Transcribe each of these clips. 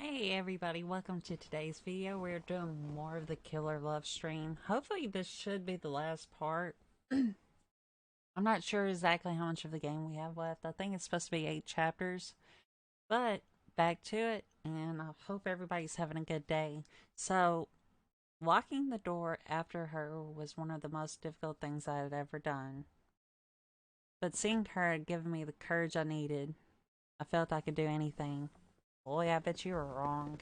Hey everybody, welcome to today's video. We're doing more of the Killer Love stream. Hopefully this should be the last part. I'm not sure exactly how much of the game we have left. I think it's supposed to be 8 chapters. But back to it, and I hope everybody's having a good day. So, locking the door after her was one of the most difficult things I had ever done. But seeing her had given me the courage I needed. I felt I could do anything. Boy, I bet you were wrong.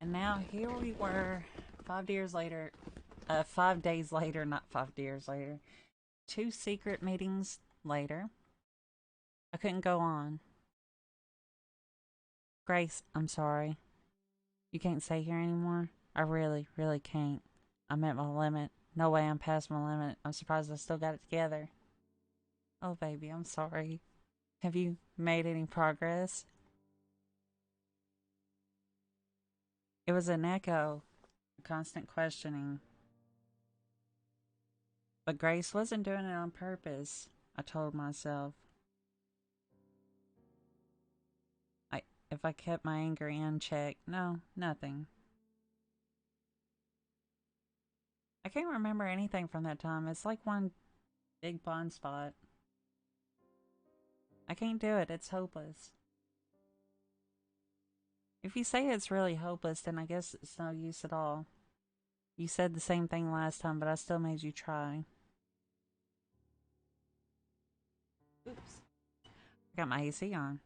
And now here we were, 5 years later, 5 days later, not 5 years later, two secret meetings later. I couldn't go on. Grace, I'm sorry. You can't stay here anymore? I really, really can't. I'm at my limit. No way I'm past my limit. I'm surprised I still got it together. Oh, baby, I'm sorry. Have you made any progress? It was an echo, a constant questioning. But Grace wasn't doing it on purpose, I told myself. I, if I kept my anger in check, no, nothing. I can't remember anything from that time. It's like one big blind spot. I can't do it. It's hopeless. If you say it's really hopeless, then I guess it's no use at all. You said the same thing last time, but I still made you try. Oops. I got my AC on.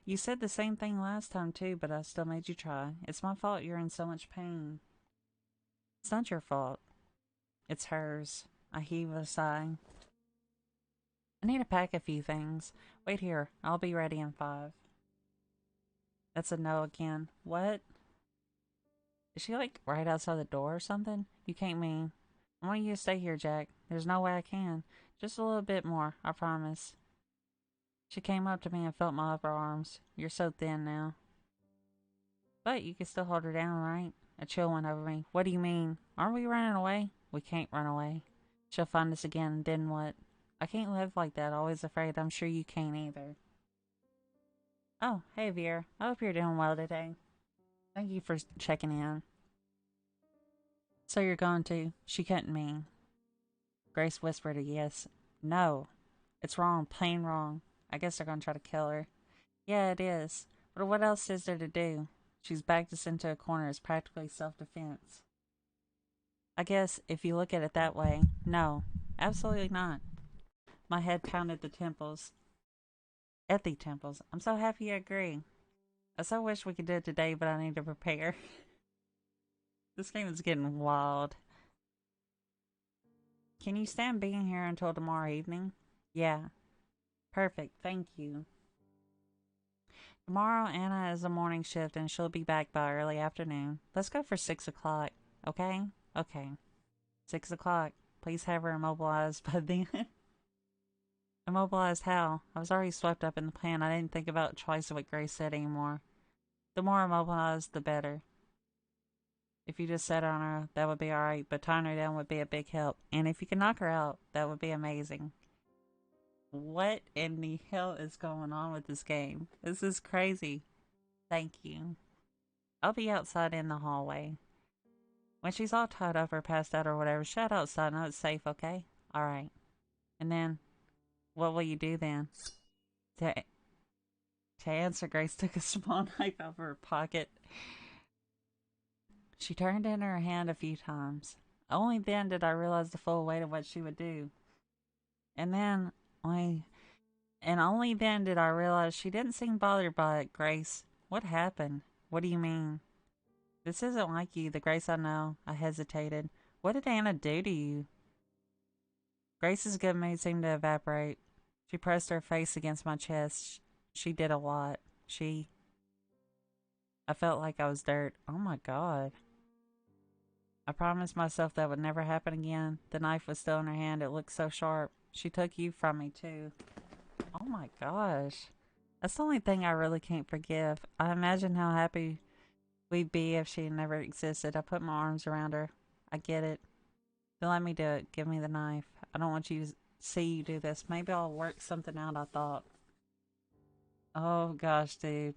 You said the same thing last time too, but I still made you try. It's my fault you're in so much pain. It's not your fault. It's hers. I heave a sigh. I need to pack a few things. Wait here. I'll be ready in 5. That's a no again. What? Is she like right outside the door or something? You can't mean. I want you to stay here, Jack. There's no way I can. Just a little bit more, I promise. She came up to me and felt my upper arms. You're so thin now. But you can still hold her down, right? A chill went over me. What do you mean? Aren't we running away? We can't run away. She'll find us again, and then what? I can't live like that, always afraid. I'm sure you can't either. Oh, hey, Vera. I hope you're doing well today. Thank you for checking in. So you're going to? She couldn't mean. Grace whispered a yes. No. It's wrong, plain wrong. I guess they're gonna try to kill her. Yeah, it is. But what else is there to do? She's backed us into a corner. It's practically self-defense. I guess, if you look at it that way, no. Absolutely not. My head pounded the temples. At the temples. I'm so happy you agree. I so wish we could do it today, but I need to prepare. This game is getting wild. Can you stand being here until tomorrow evening? Yeah. Perfect, thank you. Tomorrow Anna has a morning shift and she'll be back by early afternoon. Let's go for 6 o'clock, okay? Okay. 6 o'clock. Please have her immobilized by then. Immobilized how? I was already swept up in the plan. I didn't think about twice what Grace said anymore. The more immobilized, the better. If you just sat on her, that would be alright, but tying her down would be a big help. And if you can knock her out, that would be amazing. What in the hell is going on with this game? This is crazy. Thank you. I'll be outside in the hallway. When she's all tied up or passed out or whatever, shout outside. Know it's safe, okay? Alright. And then, what will you do then? To, to answer, Grace took a small knife out of her pocket. She turned in her hand a few times. Only then did I realize the full weight of what she would do. And then, only then did I realize she didn't seem bothered by it, Grace. What happened? What do you mean? This isn't like you, the Grace I know. I hesitated. What did Anna do to you? Grace's good mood seemed to evaporate. She pressed her face against my chest. She did a lot. I felt like I was dirt. Oh my god. I promised myself that would never happen again. The knife was still in her hand. It looked so sharp. She took you from me, too. Oh my gosh. That's the only thing I really can't forgive. I imagine how happy we'd be if she never existed. I put my arms around her. I get it. Then let me do it. Give me the knife. I don't want you to see you do this. Maybe I'll work something out, I thought. Oh gosh, dude.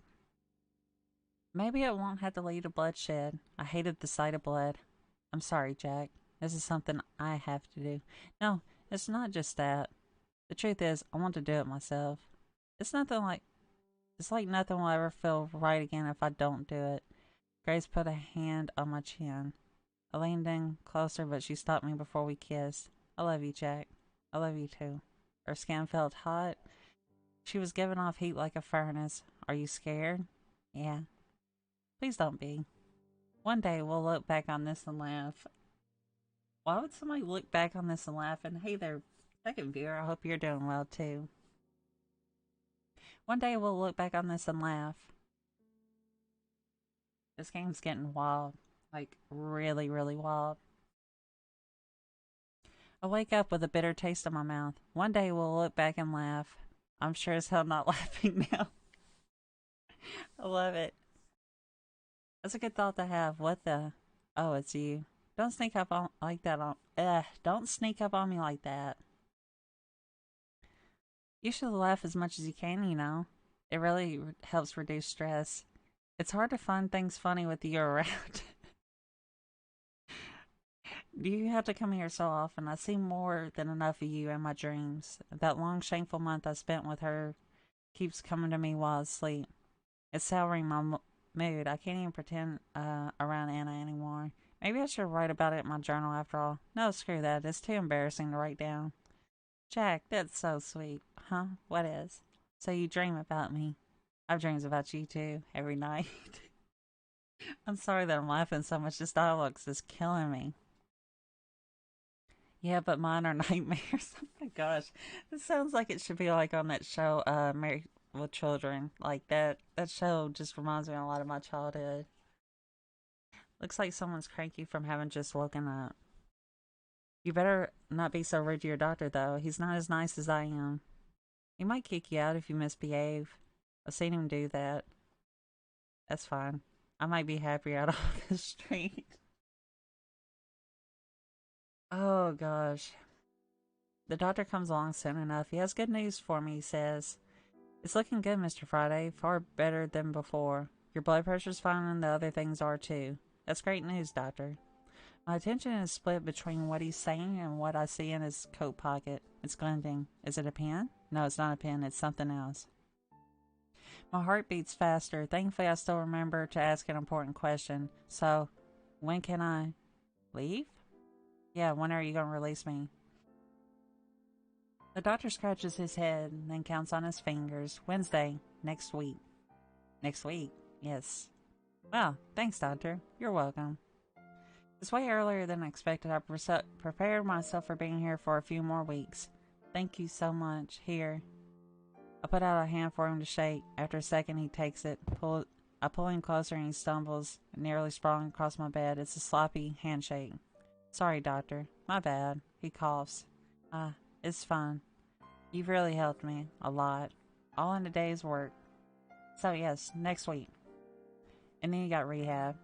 Maybe it won't have to lead to bloodshed. I hated the sight of blood. I'm sorry, Jack. This is something I have to do. No, it's not just that. The truth is, I want to do it myself. It's nothing like it's like nothing will ever feel right again if I don't do it. Grace put a hand on my chin. I leaned in closer, but she stopped me before we kissed. I love you, Jack. I love you too. Her skin felt hot. She was giving off heat like a furnace. Are you scared? Yeah. Please don't be. One day we'll look back on this and laugh. Why would somebody look back on this and laugh? And hey there, second viewer, I hope you're doing well too. One day we'll look back on this and laugh. This game's getting wild. Like, really, really wild. I wake up with a bitter taste in my mouth. One day we'll look back and laugh. I'm sure as hell not laughing now. I love it. That's a good thought to have. What the? Oh, it's you. Don't sneak up on like that on. Don't sneak up on me like that. You should laugh as much as you can, you know. It really helps reduce stress. It's hard to find things funny with you around. You have to come here so often. I see more than enough of you in my dreams. That long, shameful month I spent with her keeps coming to me while I sleep. It's souring my mood. I can't even pretend around Anna anymore. Maybe I should write about it in my journal after all. No, screw that. It's too embarrassing to write down. Jack, that's so sweet. Huh? What is? So you dream about me. I have dreams about you too, every night. I'm sorry that I'm laughing so much. This dialogue's just killing me. Yeah, but mine are nightmares. Oh my gosh. This sounds like it should be like on that show, Married with Children. Like that show just reminds me a lot of my childhood. Looks like someone's cranky from having just woken up. You better not be so rude to your doctor, though. He's not as nice as I am. He might kick you out if you misbehave. I've seen him do that. That's fine. I might be happier out on the street. Oh gosh. The doctor comes along soon enough. He has good news for me, he says. It's looking good, Mr. Friday. Far better than before. Your blood pressure's fine and the other things are too. That's great news, doctor. My attention is split between what he's saying and what I see in his coat pocket. It's glinting. Is it a pen? No, it's not a pen. It's something else. My heart beats faster. Thankfully, I still remember to ask an important question. So, when can I leave? Yeah, when are you going to release me? The doctor scratches his head and then counts on his fingers. Wednesday, next week. Next week? Yes. Well, thanks, doctor. You're welcome. It's way earlier than expected. I prepared myself for being here for a few more weeks. Thank you so much. Here. I put out a hand for him to shake. After a second, he takes it. I pull him closer and he stumbles, nearly sprawling across my bed. It's a sloppy handshake. Sorry, doctor. My bad. He coughs. It's fine. You've really helped me. A lot. All in a day's work. So, yes, next week. And then you got rehab.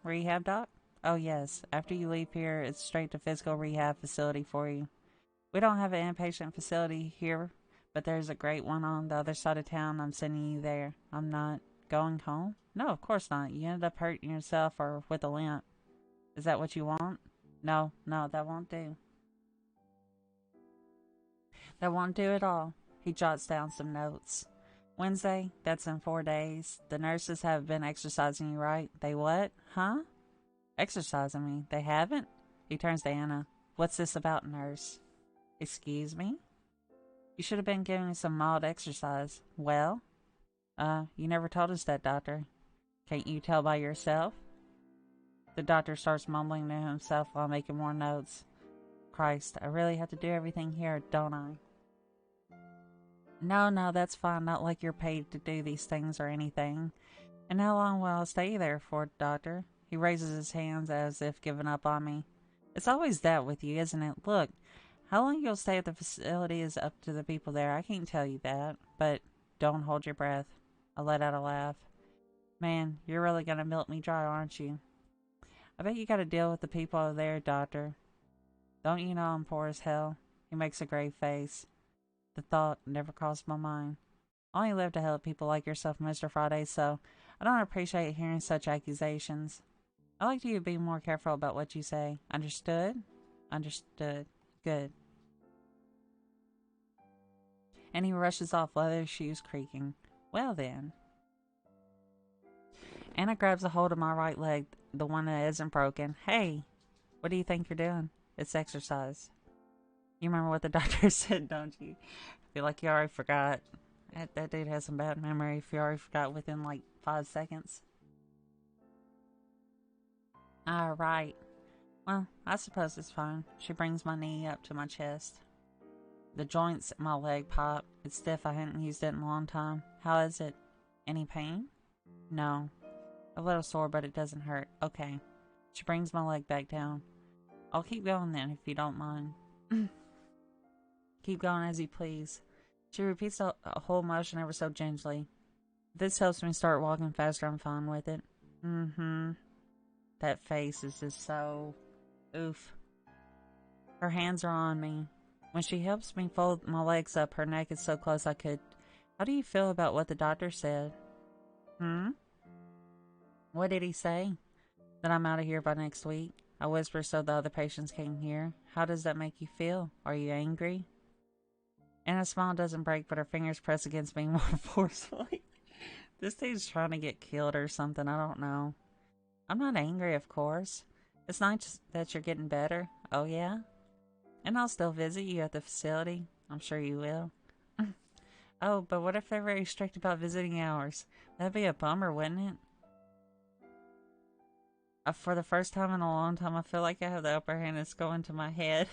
Rehab, doc? Oh, yes. After you leave here, it's straight to physical rehab facility for you. We don't have an inpatient facility here, but there's a great one on the other side of town. I'm sending you there. I'm not going home? No, of course not. You ended up hurting yourself or with a limp. Is that what you want? No, that won't do. That won't do at all. He jots down some notes. Wednesday, that's in 4 days. The nurses have been exercising you, right? They what? Huh? Exercising me. They haven't? He turns to Anna. What's this about, nurse? Excuse me? You should have been giving me some mild exercise. Well? You never told us that, doctor. Can't you tell by yourself? The doctor starts mumbling to himself while making more notes. Christ, I really have to do everything here, don't I? No, that's fine. Not like you're paid to do these things or anything. And how long will I stay there for, doctor? He raises his hands as if giving up on me. It's always that with you, isn't it? Look, how long you'll stay at the facility is up to the people there. I can't tell you that. But don't hold your breath. I let out a laugh. Man, you're really gonna milk me dry, aren't you? I bet you gotta deal with the people over there, doctor. Don't you know I'm poor as hell? He makes a grave face. The thought never crossed my mind. I only live to help people like yourself, Mr. Friday, so I don't appreciate hearing such accusations. I'd like you to be more careful about what you say. Understood? Understood. Good. And he rushes off, leather shoes creaking. Well then. Anna grabs a hold of my right leg, the one that isn't broken. Hey, what do you think you're doing? It's exercise. You remember what the doctor said, don't you? I feel like you already forgot. That dude has some bad memory if you already forgot within like 5 seconds. Alright. Well, I suppose it's fine. She brings my knee up to my chest. The joints in my leg pop. It's stiff. I hadn't used it in a long time. How is it? Any pain? No. A little sore, but it doesn't hurt. Okay. She brings my leg back down. I'll keep going then, if you don't mind. Keep going as you please. She repeats the whole motion ever so gingerly. If this helps me start walking faster, I'm fine with it. Mm-hmm. That face is just so... oof. Her hands are on me. When she helps me fold my legs up, her neck is so close I could... How do you feel about what the doctor said? What did he say? That I'm out of here by next week? I whisper so the other patients can't hear. How does that make you feel? Are you angry? Anna's smile doesn't break, but her fingers press against me more forcefully. This dude's trying to get killed or something, I don't know. I'm not angry, of course. It's nice that you're getting better. Oh, yeah? And I'll still visit you at the facility. I'm sure you will. Oh, but what if they're very strict about visiting hours? That'd be a bummer, wouldn't it? For the first time in a long time, I feel like I have the upper hand. It's going to my head.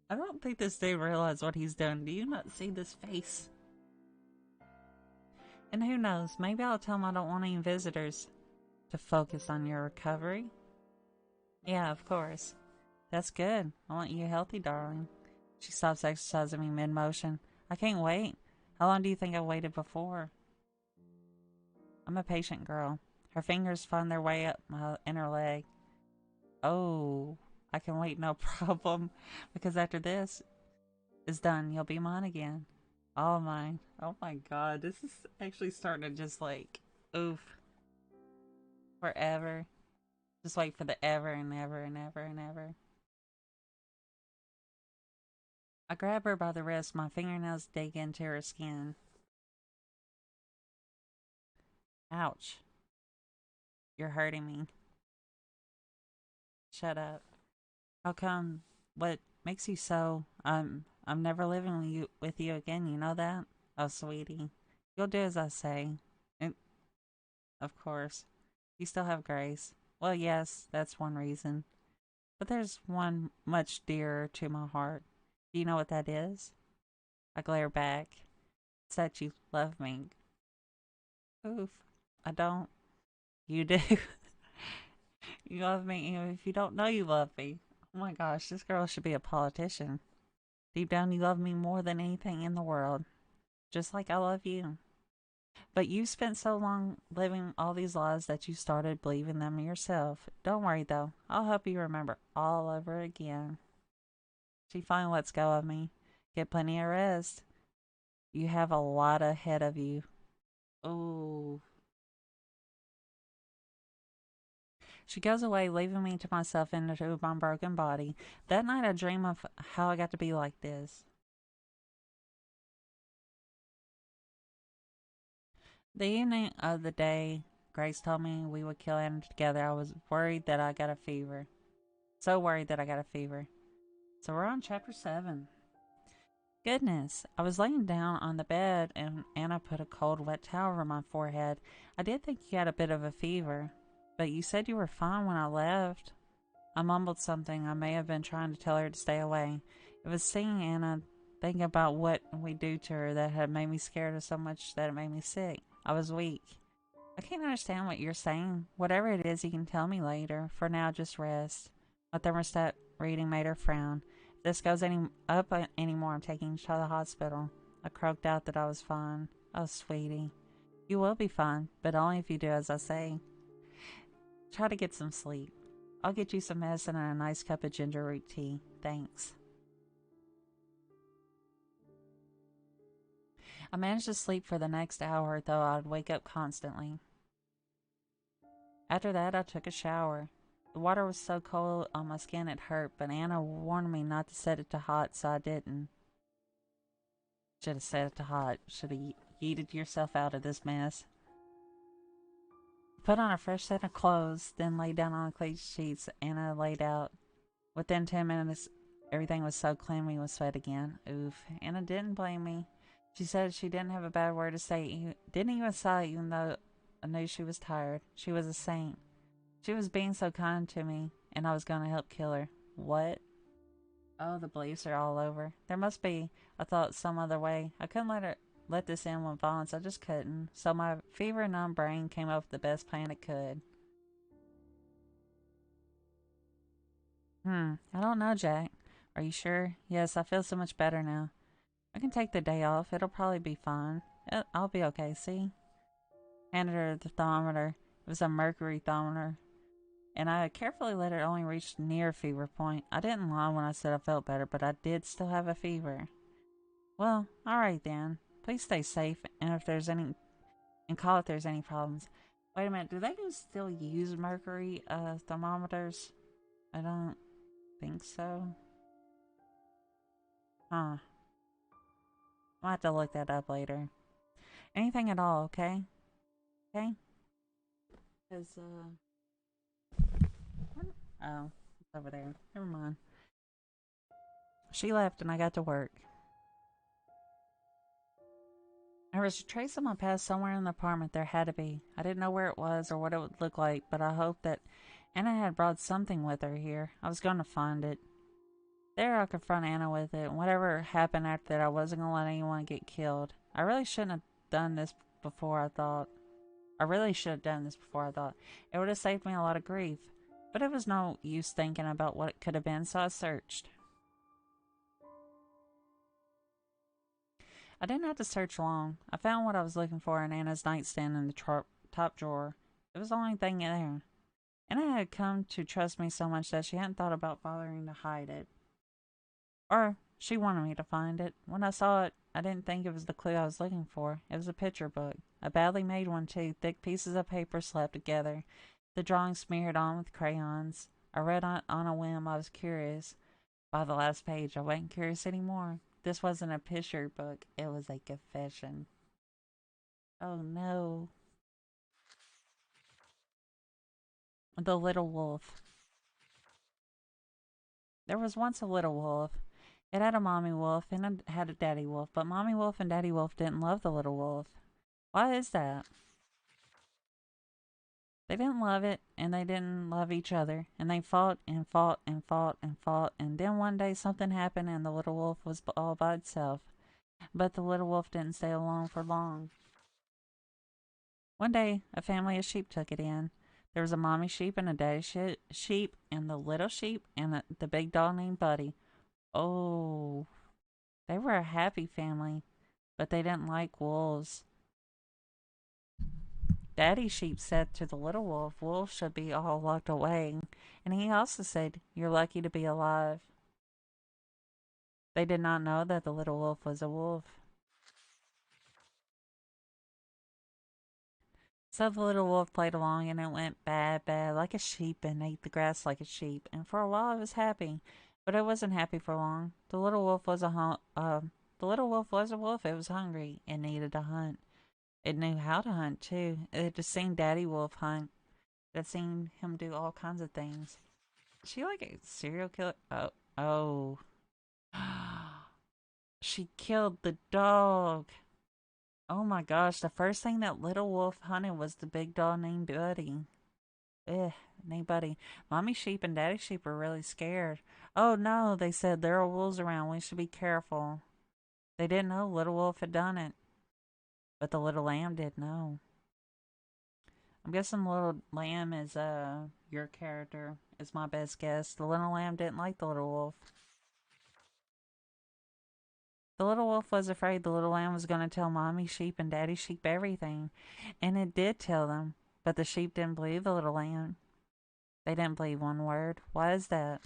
I don't think this dude realized what he's done. Do you not see this face? And who knows, maybe I'll tell him I don't want any visitors. To focus on your recovery? Yeah, of course. That's good. I want you healthy, darling. She stops exercising me mid-motion. I can't wait. How long do you think I waited before? I'm a patient girl. Her fingers find their way up my inner leg. Oh, I can wait no problem. Because after this is done, you'll be mine again. All mine. Oh my god, this is actually starting to just like, oof. Forever. Just wait for the ever and ever and ever and ever. I grab her by the wrist, my fingernails dig into her skin. Ouch. You're hurting me. Shut up. How come? What makes you so... I'm never living with you again, you know that? Oh, sweetie. You'll do as I say. And, of course. You still have Grace. Well, yes, that's one reason. But there's one much dearer to my heart. Do you know what that is? I glare back. It's that you love me. Oof. I don't. You do. You love me even if you don't know you love me. Oh my gosh, this girl should be a politician. Deep down, you love me more than anything in the world. Just like I love you. But you spent so long living all these lies that you started believing them yourself. Don't worry though. I'll help you remember all over again. She finally lets go of me. Get plenty of rest. You have a lot ahead of you. Ooh. She goes away, leaving me to myself into my broken body. That night I dream of how I got to be like this. The evening of the day Grace told me we would kill Anna together, I was worried that I got a fever. So worried that I got a fever. So we're on chapter 7. Goodness, I was laying down on the bed and Anna put a cold, wet towel over my forehead. I did think you had a bit of a fever, but you said you were fine when I left. I mumbled something. I may have been trying to tell her to stay away. It was seeing Anna, thinking about what we do to her that had made me scared of so much that it made me sick. I was weak. I can't understand what you're saying. Whatever it is, you can tell me later. For now, just rest. My thermostat reading made her frown. If this goes up anymore, I'm taking you to the hospital. I croaked out that I was fine. Oh, sweetie. You will be fine, but only if you do as I say. Try to get some sleep. I'll get you some medicine and a nice cup of ginger root tea. Thanks. I managed to sleep for the next hour, though I'd wake up constantly. After that, I took a shower. The water was so cold on my skin it hurt, but Anna warned me not to set it to hot, so I didn't. Should have set it to hot. Should have yeeted yourself out of this mess. Put on a fresh set of clothes, then lay down on the clean sheets. Anna laid out. Within 10 minutes, everything was so clammy with sweat again. Oof. Anna didn't blame me. She said she didn't have a bad word to say. Didn't even sigh, even though I knew she was tired. She was a saint. She was being so kind to me, and I was going to help kill her. What? Oh, the beliefs are all over. There must be, I thought, some other way. I couldn't let this end with violence. I just couldn't. So my fever-numb brain came up with the best plan it could. I don't know, Jack. Are you sure? Yes, I feel so much better now. I can take the day off. It'll probably be fine. I'll be okay, see? Handed her the thermometer. It was a mercury thermometer, and I carefully let it only reach near fever point. I didn't lie when I said I felt better, but I did still have a fever. Well, alright then. Please stay safe, and if there's any, and call if there's any problems. Wait a minute, do they still use mercury thermometers? I don't think so. Huh. I'll have to look that up later. Anything at all, okay? Okay? Because, oh, it's over there. Never mind. She left and I got to work. There was a trace of my past somewhere in the apartment. There had to be. I didn't know where it was or what it would look like, but I hoped that Anna had brought something with her here. I was going to find it. There, I'll confront Anna with it, and whatever happened after that, I wasn't going to let anyone get killed. I really shouldn't have done this before, I thought. I really should have done this before, I thought. It would have saved me a lot of grief. But it was no use thinking about what it could have been, so I searched. I didn't have to search long. I found what I was looking for in Anna's nightstand in the top drawer. It was the only thing in there. Anna had come to trust me so much that she hadn't thought about bothering to hide it. Or she wanted me to find it. When I saw it, I didn't think it was the clue I was looking for. It was a picture book. A badly made one, too. Thick pieces of paper slapped together. The drawing smeared on with crayons. I read on a whim. I was curious. By the last page, I wasn't curious anymore. This wasn't a picture book. It was a confession. Oh no. The Little Wolf. There was once a little wolf. It had a mommy wolf and it had a daddy wolf, but mommy wolf and daddy wolf didn't love the little wolf. Why is that? They didn't love it, and they didn't love each other, and they fought and fought and fought and fought, and then one day something happened and the little wolf was all by itself. But the little wolf didn't stay alone for long. One day, a family of sheep took it in. There was a mommy sheep and a daddy sheep, and the little sheep and the big dog named Buddy. Oh, they were a happy family, but they didn't like wolves. Daddy Sheep said to the little wolf, wolves should be all locked away, and he also said, you're lucky to be alive. They did not know that the little wolf was a wolf. So the little wolf played along and it went bad, bad, like a sheep, and ate the grass like a sheep, and for a while it was happy, but it wasn't happy for long. The little wolf was a wolf. It was hungry and needed to hunt. It knew how to hunt too. It had just seen Daddy Wolf hunt. It had seen him do all kinds of things. Is she like a serial killer? Oh. She killed the dog. Oh my gosh, the first thing that little wolf hunted was the big dog named Buddy. Ugh, named Buddy. Mommy sheep and daddy sheep were really scared. Oh no, they said there are wolves around. We should be careful. They didn't know little wolf had done it. But the little lamb did know. I'm guessing little lamb is your character is my best guess. The little lamb didn't like the little wolf. The little wolf was afraid the little lamb was going to tell mommy sheep and daddy sheep everything. And it did tell them. But the sheep didn't believe the little lamb. They didn't believe one word. Why is that?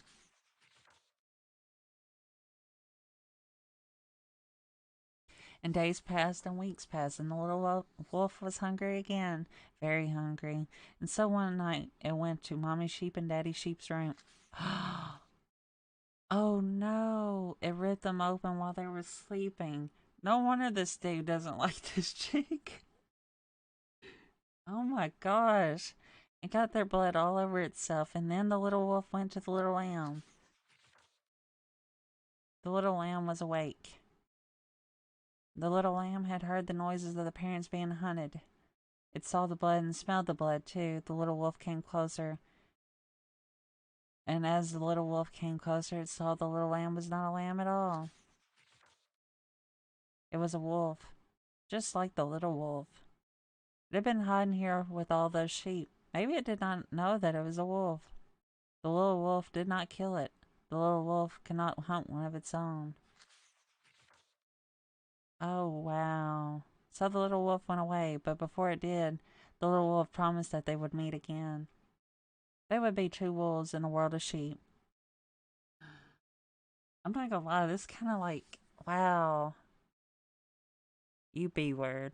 And days passed and weeks passed, and the little wolf was hungry again, very hungry. And so one night it went to Mommy Sheep and Daddy Sheep's room. Oh no, it ripped them open while they were sleeping. No wonder this dude doesn't like this chick. Oh my gosh. It got their blood all over itself, and then the little wolf went to the little lamb. The little lamb was awake. The little lamb had heard the noises of the parents being hunted. It saw the blood and smelled the blood, too. The little wolf came closer. And as the little wolf came closer, it saw the little lamb was not a lamb at all. It was a wolf, just like the little wolf. It had been hiding here with all those sheep. Maybe it did not know that it was a wolf. The little wolf did not kill it. The little wolf cannot hunt one of its own. Oh, wow. So the little wolf went away, but before it did, the little wolf promised that they would meet again. They would be two wolves in a world of sheep. I'm not gonna lie, this kind of like, wow. You B word.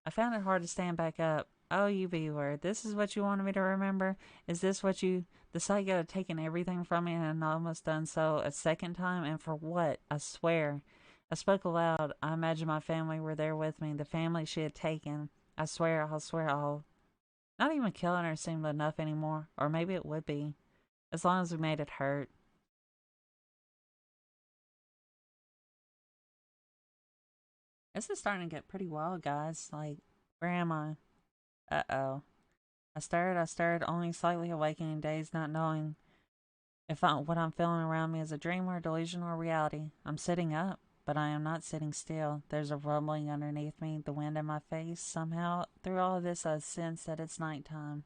I found it hard to stand back up. Oh, you B word. This is what you wanted me to remember? Is this what you... The psycho had taken everything from me and almost done so a second time? And for what? I swear. I spoke aloud. I imagined my family were there with me. The family she had taken. I swear, I'll swear, I'll... Not even killing her seemed enough anymore. Or maybe it would be. As long as we made it hurt. This is starting to get pretty wild, guys. Like, where am I? Uh-oh. I stirred, only slightly awakening, dazed, not knowing if what I'm feeling around me is a dream or a delusion or reality. I'm sitting up, but I am not sitting still. There's a rumbling underneath me, the wind in my face. Somehow, through all of this, I sense that it's nighttime.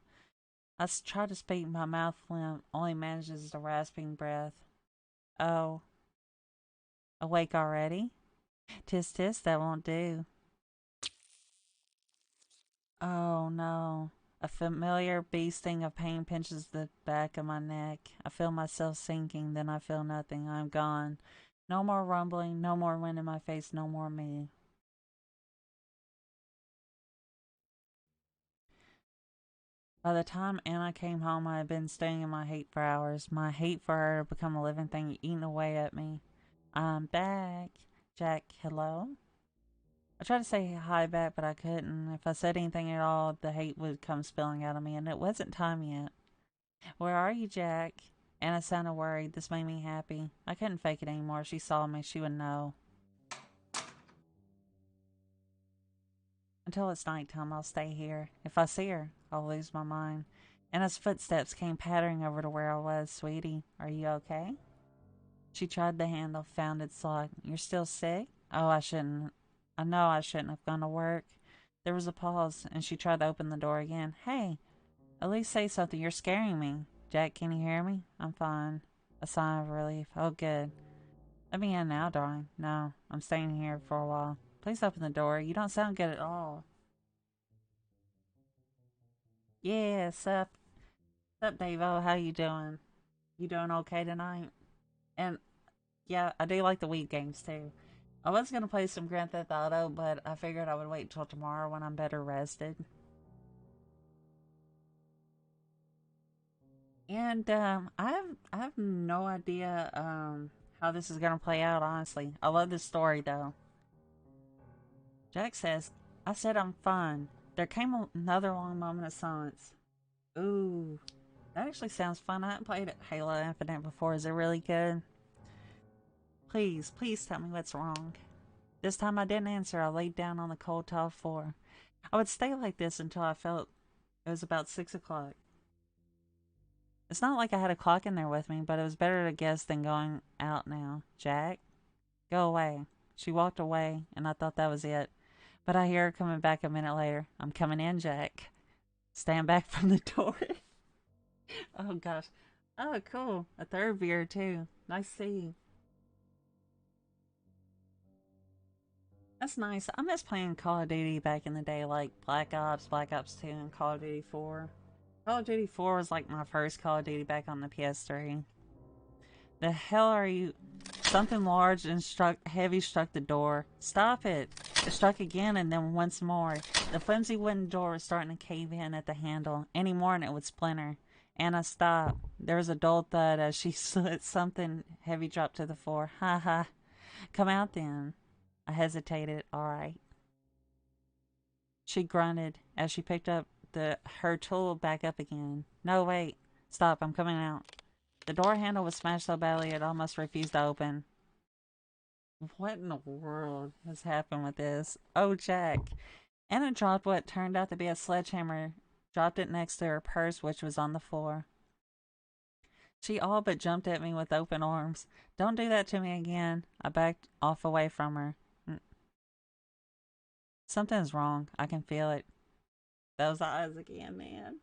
I try to speak, my mouth limp, only manages a rasping breath. Oh. Awake already? Tis tis, that won't do. Oh no. A familiar beasting of pain pinches the back of my neck. I feel myself sinking, then I feel nothing. I'm gone. No more rumbling, no more wind in my face, no more me. By the time Anna came home, I had been staying in my hate for hours. My hate for her had become a living thing eating away at me. I'm back. Jack, hello? I tried to say hi back, but I couldn't. If I said anything at all, the hate would come spilling out of me, and it wasn't time yet. Where are you, Jack? Anna sounded worried. This made me happy. I couldn't fake it anymore. If she saw me, she would know. Until it's nighttime, I'll stay here. If I see her, I'll lose my mind. Anna's footsteps came pattering over to where I was. Sweetie, are you okay? She tried the handle, found its lock. You're still sick? Oh, I shouldn't. I know I shouldn't have gone to work. There was a pause, and she tried to open the door again. Hey, at least say something. You're scaring me. Jack, can you hear me? I'm fine. A sigh of relief. Oh, good. Let me in now, darling. No, I'm staying here for a while. Please open the door. You don't sound good at all. Yeah, sup, Davo. How you doing? You doing okay tonight? And yeah, I do like the Wii games too. I was gonna play some Grand Theft Auto, but I figured I would wait till tomorrow when I'm better rested. And I have no idea how this is gonna play out. Honestly, I love this story though. Jack says, "I said I'm fine." There came another long moment of silence. Ooh, that actually sounds fun. I haven't played Halo Infinite before. Is it really good? Please, please tell me what's wrong. This time I didn't answer. I laid down on the cold tile floor. I would stay like this until I felt it was about 6 o'clock. It's not like I had a clock in there with me, but it was better to guess than going out now. Jack? Go away. She walked away, and I thought that was it. But I hear her coming back a minute later. I'm coming in, Jack. Stand back from the door. Oh, gosh. Oh, cool. A third beer, too. Nice to see you. That's nice. I miss playing Call of Duty back in the day, like Black Ops, Black Ops 2, and Call of Duty 4. Call of Duty 4 was like my first Call of Duty back on the PS3. The hell are you? Something large and heavy struck the door. Stop it! It struck again and then once more. The flimsy wooden door was starting to cave in at the handle. Any more and it would splinter. Anna stopped. There was a dull thud as she let something heavy drop to the floor. Ha ha. Come out then. I hesitated. All right. She grunted as she picked up her tool back up again. No, wait. Stop. I'm coming out. The door handle was smashed so badly it almost refused to open. What in the world has happened with this? Oh, Jack. Anna dropped what turned out to be a sledgehammer, dropped it next to her purse, which was on the floor. She all but jumped at me with open arms. Don't do that to me again. I backed off away from her. Something's wrong. I can feel it. Those eyes again, man.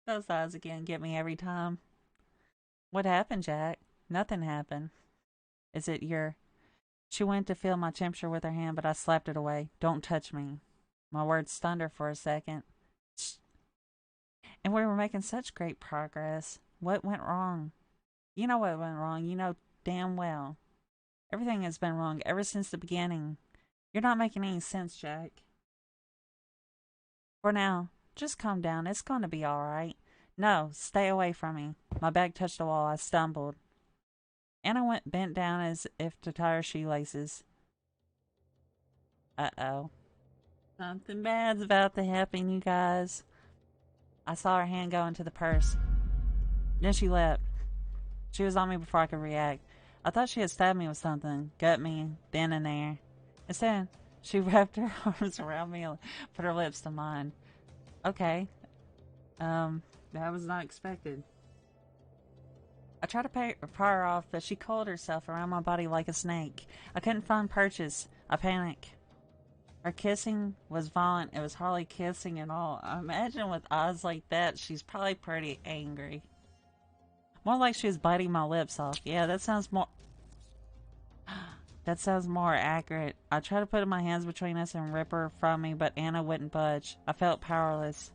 Those eyes again get me every time. What happened, Jack? Nothing happened. Is it your... She went to feel my temperature with her hand, but I slapped it away. Don't touch me. My words stunned her for a second. Shh. And we were making such great progress. What went wrong? You know what went wrong. You know damn well. Everything has been wrong ever since the beginning. You're not making any sense, Jack. For now, just calm down. It's going to be all right. No, stay away from me. My back touched the wall. I stumbled. Anna went bent down as if to tie her shoelaces. Uh-oh. Something bad's about to happen, you guys. I saw her hand go into the purse. Then she leapt. She was on me before I could react. I thought she had stabbed me with something, gut me, then and there. Instead, she wrapped her arms around me and put her lips to mine. Okay. That was not expected. I tried to pry her off, but she coiled herself around my body like a snake. I couldn't find purchase. I panicked. Her kissing was violent. It was hardly kissing at all. I imagine with eyes like that, she's probably pretty angry. More like she was biting my lips off. Yeah, that sounds more... That sounds more accurate. I tried to put my hands between us and rip her from me, but Anna wouldn't budge. I felt powerless.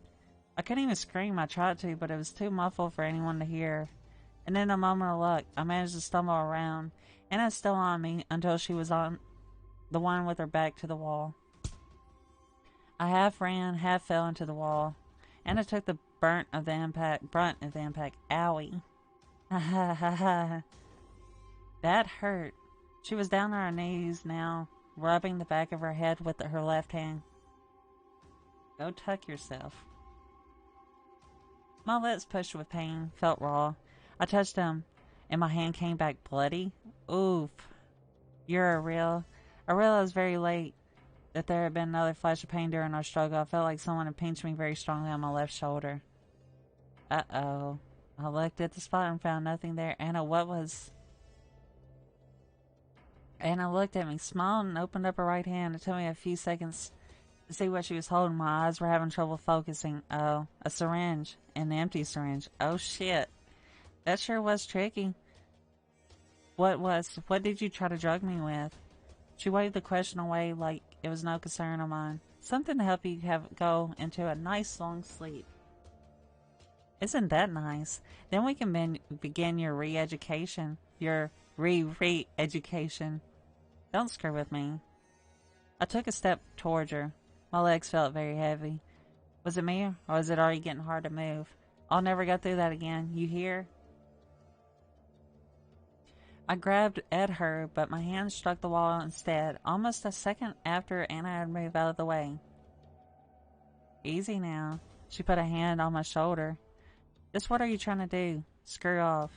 I couldn't even scream. I tried to, but it was too muffled for anyone to hear. And in a moment of luck, I managed to stumble around. Anna's still on me until she was on the one with her back to the wall. I half ran, half fell into the wall. Anna took the brunt of the impact. Owie. Ha ha ha ha. That hurt. She was down on her knees now, rubbing the back of her head with her left hand. Go tuck yourself. My lips pushed with pain, felt raw. I touched them, and my hand came back bloody. Oof. You're a real... I realized very late that there had been another flash of pain during our struggle. I felt like someone had pinched me very strongly on my left shoulder. Uh-oh. I looked at the spot and found nothing there. Anna, what was... Anna looked at me, smiled, and opened up her right hand. It took me a few seconds to see what she was holding. My eyes were having trouble focusing. Oh, a syringe. An empty syringe. Oh, shit. That sure was tricky. What did you try to drug me with? She waved the question away like it was no concern of mine. Something to help you go into a nice long sleep. Isn't that nice? Then we can begin your re-education. Your re-education. Don't screw with me. I took a step towards her. My legs felt very heavy. Was it me, or was it already getting hard to move? I'll never go through that again. You hear? I grabbed at her, but my hand struck the wall instead, almost a second after Anna had moved out of the way. Easy now. She put a hand on my shoulder. Just what are you trying to do? Screw off.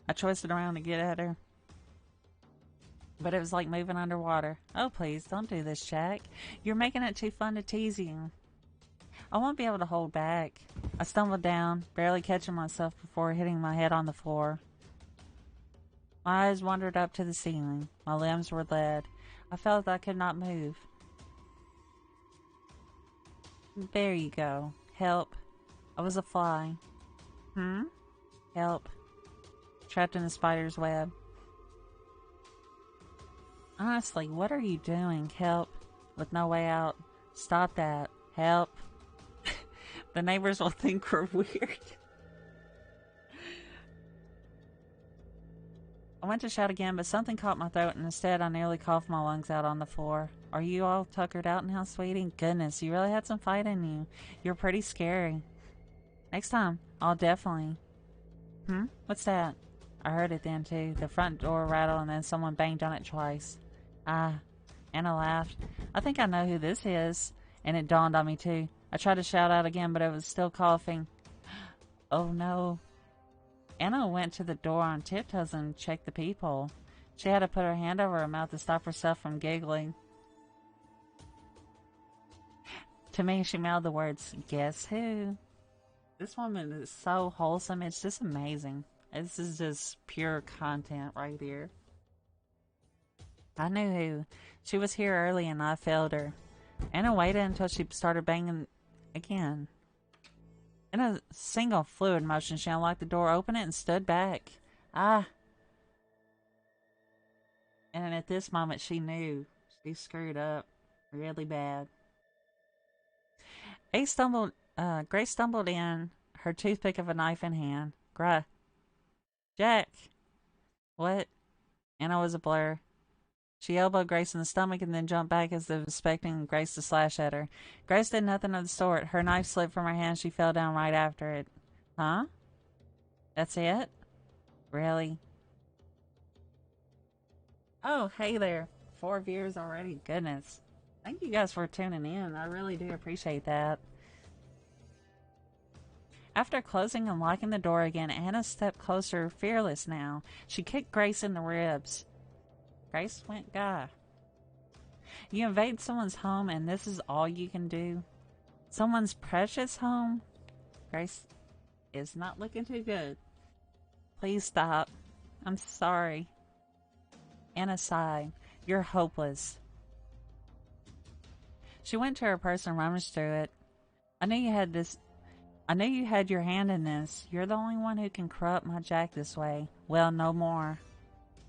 I twisted around to get at her, but it was like moving underwater. Oh, please, don't do this, Jack. You're making it too fun to tease you. I won't be able to hold back. I stumbled down, barely catching myself before hitting my head on the floor. My eyes wandered up to the ceiling. My limbs were lead. I felt I could not move. There you go. Help. I was a fly. Help. Trapped in a spider's web. Honestly, what are you doing? Help. With no way out. Stop that. Help. The neighbors will think we're weird. I went to shout again, but something caught my throat, and instead I nearly coughed my lungs out on the floor. Are you all tuckered out now, sweetie? Goodness, you really had some fight in you. You're pretty scary. Next time, I'll definitely... What's that? I heard it then, too. The front door rattled, and then someone banged on it twice. Anna laughed. I think I know who this is. And it dawned on me, too. I tried to shout out again, but it was still coughing. Oh, no. Anna went to the door on tiptoes and checked the peephole. She had to put her hand over her mouth to stop herself from giggling. To me, she mouthed the words, "Guess who?" This woman is so wholesome. It's just amazing. This is just pure content right here. I knew who. She was here early and I failed her. Anna waited until she started banging again. In a single fluid motion, she unlocked the door, opened it, and stood back. And at this moment, she knew she screwed up really bad. Grace stumbled in, her toothpick of a knife in hand. Jack! What? Anna was a blur. She elbowed Grace in the stomach and then jumped back as if expecting Grace to slash at her. Grace did nothing of the sort. Her knife slipped from her hand. She fell down right after it. Huh? That's it? Really? Oh, hey there. 4 viewers already. Goodness. Thank you guys for tuning in. I really do appreciate that. After closing and locking the door again, Anna stepped closer, fearless now. She kicked Grace in the ribs. Grace went guy. You invade someone's home and this is all you can do? Someone's precious home? Grace is not looking too good. Please stop. I'm sorry. Anna sighed. You're hopeless. She went to her purse and rummaged through it. I knew you had your hand in this. You're the only one who can corrupt my Jack this way. Well, no more.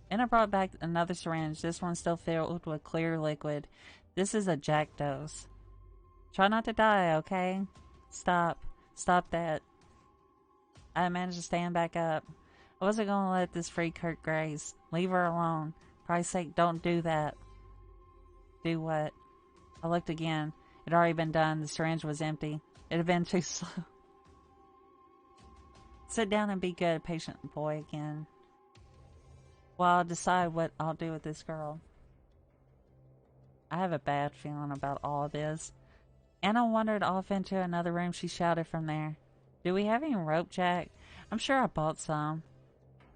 Anna brought back another syringe, this one still filled with clear liquid. This is a Jack dose. Try not to die, okay? Stop. Stop that. I managed to stand back up. I wasn't going to let this freak hurt Grace. Leave her alone. For Christ's sake, don't do that. Do what? I looked again. It had already been done. The syringe was empty. It had been too slow. Sit down and be good, patient boy again. While I'll decide what I'll do with this girl. I have a bad feeling about all this. Anna wandered off into another room. She shouted from there. Do we have any rope, Jack? I'm sure I bought some.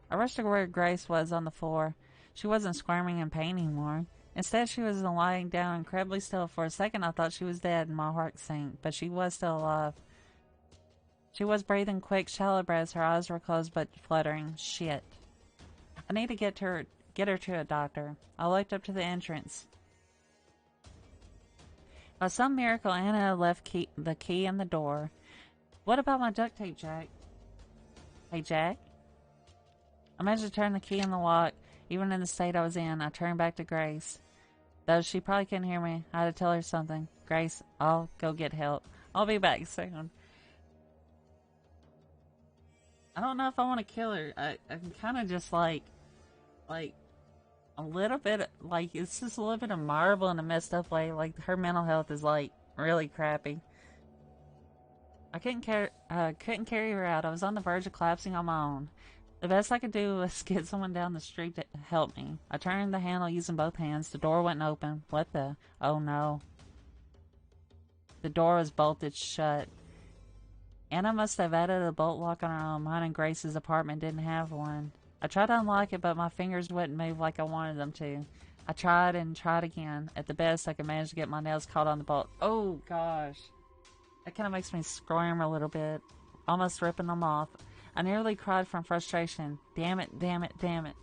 I rushed to where Grace was on the floor. She wasn't squirming in pain anymore. Instead, she was lying down incredibly still. For a second, I thought she was dead and my heart sank, but she was still alive. She was breathing quick, shallow breaths. Her eyes were closed but fluttering. Shit. I need to get her to a doctor. I looked up to the entrance. By some miracle, Anna left the key in the door. What about my duct tape, Jack? Hey, Jack? I managed to turn the key in the lock. Even in the state I was in, I turned back to Grace. Though she probably couldn't hear me, I had to tell her something. Grace, I'll go get help. I'll be back soon. I don't know if I want to kill her. I'm kind of just like a little bit, like, it's just a little bit of marble in a messed up way. Like, her mental health is, like, really crappy. I couldn't carry her out. I was on the verge of collapsing on my own. The best I could do was get someone down the street to help me. I turned the handle using both hands. The door wouldn't open. What the? Oh no. The door was bolted shut. Anna must have added a bolt lock on her own. Mine and Grace's apartment didn't have one. I tried to unlock it, but my fingers wouldn't move like I wanted them to. I tried and tried again. At the best, I could manage to get my nails caught on the bolt. Oh gosh. That kind of makes me squirm a little bit. Almost ripping them off. I nearly cried from frustration. Damn it, damn it, damn it.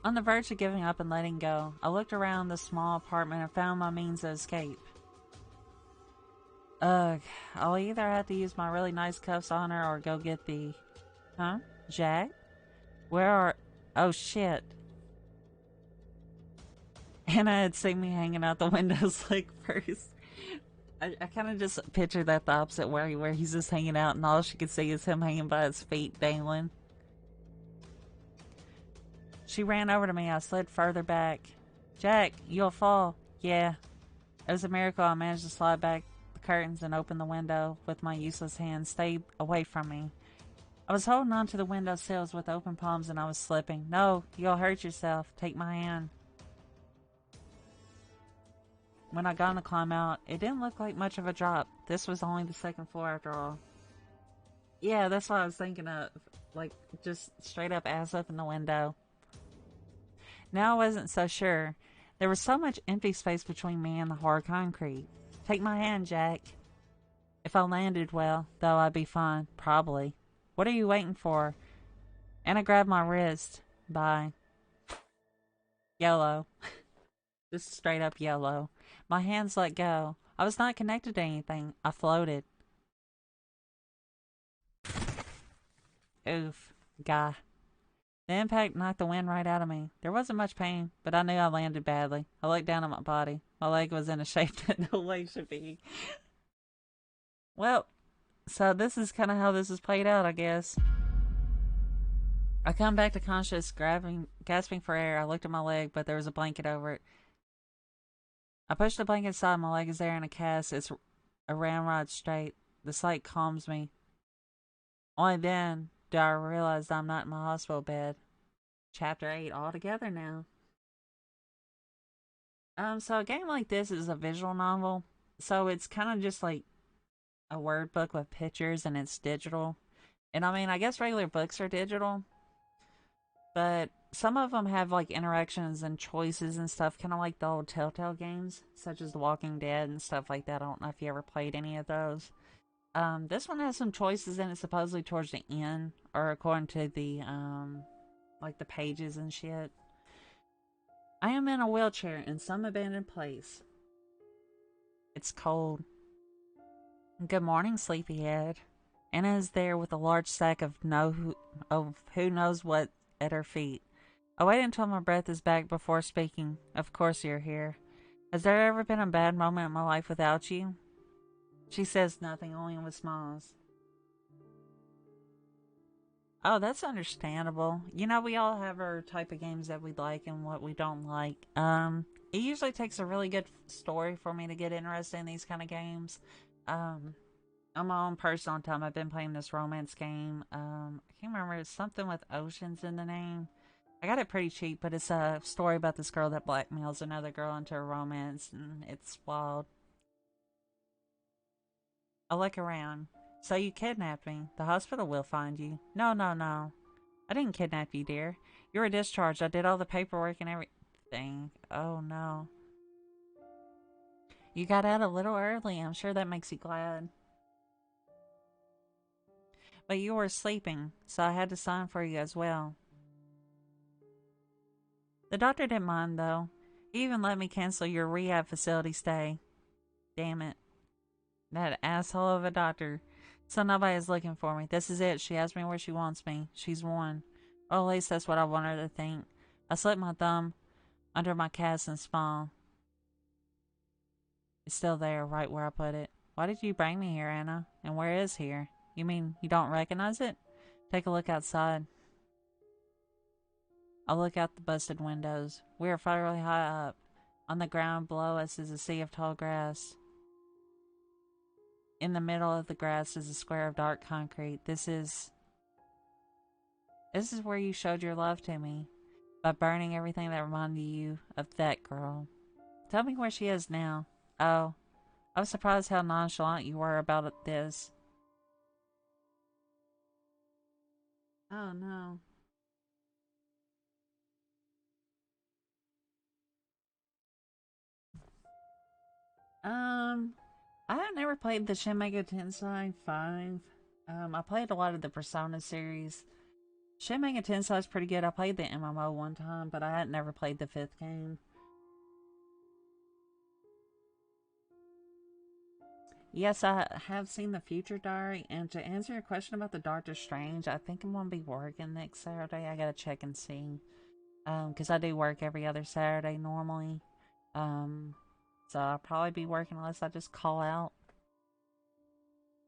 On the verge of giving up and letting go, I looked around the small apartment and found my means of escape. Ugh, I'll either have to use my really nice cuffs on her or go get the... Huh? Jack? Where are... Oh shit. Anna had seen me hanging out the windows like first. I kind of just pictured that the opposite way, where he's just hanging out and all she could see is him hanging by his feet dangling. She ran over to me. I slid further back. Jack, you'll fall. Yeah. It was a miracle I managed to slide back the curtains and open the window with my useless hands. Stay away from me. I was holding on to the window sills with open palms and I was slipping. No, you'll hurt yourself. Take my hand. When I got on to climb out, it didn't look like much of a drop. This was only the second floor after all. Yeah, that's what I was thinking of. Like, just straight up ass up in the window. Now I wasn't so sure. There was so much empty space between me and the hard concrete. Take my hand, Jack. If I landed well, though, I'd be fine. Probably. What are you waiting for? Anna grabbed my wrist. Bye. YOLO. Just straight up YOLO. My hands let go. I was not connected to anything. I floated. Oof. Guy. The impact knocked the wind right out of me. There wasn't much pain, but I knew I landed badly. I looked down at my body. My leg was in a shape that no leg should be. Well, so this is kind of how this is played out, I guess. I come back to conscious, gasping for air. I looked at my leg, but there was a blanket over it. I pushed the blanket aside. My leg is there in a cast. It's a ramrod straight. The sight calms me. Only then do I realize I'm not in my hospital bed. Chapter 8 all together now. So a game like this is a visual novel. So it's kind of just like a word book with pictures and it's digital. And I mean, I guess regular books are digital. But some of them have like interactions and choices and stuff, kind of like the old Telltale games, such as The Walking Dead and stuff like that. I don't know if you ever played any of those. This one has some choices in it, supposedly towards the end, or according to the like the pages and shit. I am in a wheelchair in some abandoned place. It's cold. Good morning, sleepyhead. Anna is there with a large sack of who knows what at her feet. I wait until my breath is back before speaking. Of course you're here. Has there ever been a bad moment in my life without you? She says nothing, only with smiles. Oh, that's understandable. You know, we all have our type of games that we like and what we don't like. It usually takes a really good story for me to get interested in these kind of games. On my own personal time, I've been playing this romance game. I can't remember. It's something with oceans in the name. I got it pretty cheap, but it's a story about this girl that blackmails another girl into a romance, and it's wild. I'll look around. So you kidnapped me. The hospital will find you. No, no, no. I didn't kidnap you, dear. You were discharged. I did all the paperwork and everything. Oh, no. You got out a little early. I'm sure that makes you glad. But you were sleeping, so I had to sign for you as well. The doctor didn't mind, though. He even let me cancel your rehab facility stay. Damn it. That asshole of a doctor. So nobody's looking for me. This is it. She has me where she wants me. She's won. Or at least that's what I want her to think. I slipped my thumb under my cast and smiled. It's still there, right where I put it. Why did you bring me here, Anna? And where is here? You mean you don't recognize it? Take a look outside. I look out the busted windows. We are fairly high up. On the ground below us is a sea of tall grass. In the middle of the grass is a square of dark concrete. This is where you showed your love to me. By burning everything that reminded you of that girl. Tell me where she is now. Oh, I was surprised how nonchalant you were about this. Oh no. I have never played the Shin Megami Tensei 5. I played a lot of the Persona series. Shin Megami Tensei is pretty good. I played the MMO one time, but I had never played the 5th game. Yes, I have seen the Future Diary, and to answer your question about the Doctor Strange, I think I'm gonna be working next Saturday. I gotta check and see. Because I do work every other Saturday normally. So I'll probably be working unless I just call out.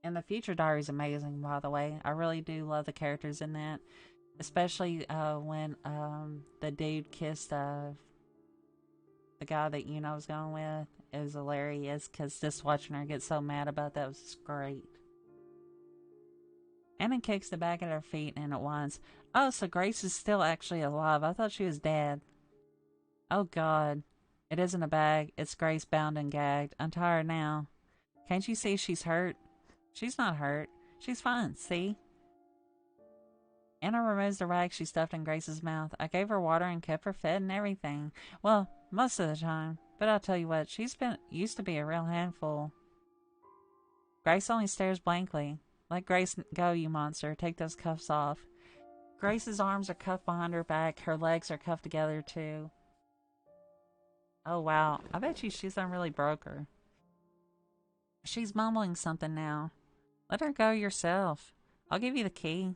And the Future Diary is amazing, by the way. I really do love the characters in that. Especially when the dude kissed the guy that you know was going with. It was hilarious because just watching her get so mad about that was great. Anna kicks the back of her feet and it whines. Oh, so Grace is still actually alive. I thought she was dead. Oh, God. It isn't a bag. It's Grace bound and gagged. I'm tired now. Can't you see she's hurt? She's not hurt. She's fine, see? Anna removes the rag she stuffed in Grace's mouth. I gave her water and kept her fed and everything. Well, most of the time. But I'll tell you what, she's been used to be a real handful. Grace only stares blankly. Let Grace go, you monster. Take those cuffs off. Grace's arms are cuffed behind her back. Her legs are cuffed together, too. Oh, wow. I bet you she's done really broke her. She's mumbling something now. Let her go yourself. I'll give you the key.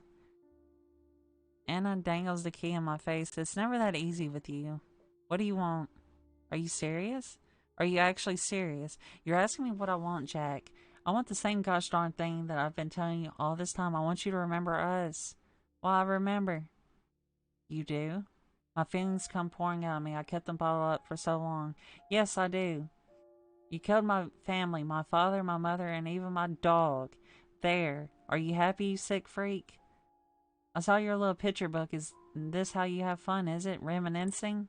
Anna dangles the key in my face. It's never that easy with you. What do you want? Are you serious? Are you actually serious? You're asking me what I want, Jack. I want the same gosh darn thing that I've been telling you all this time. I want you to remember us. Well, I remember. You do? My feelings come pouring out of me. I kept them bottled up for so long. Yes, I do. You killed my family, my father, my mother, and even my dog. There. Are you happy, you sick freak? I saw your little picture book. Is this how you have fun, is it? Reminiscing?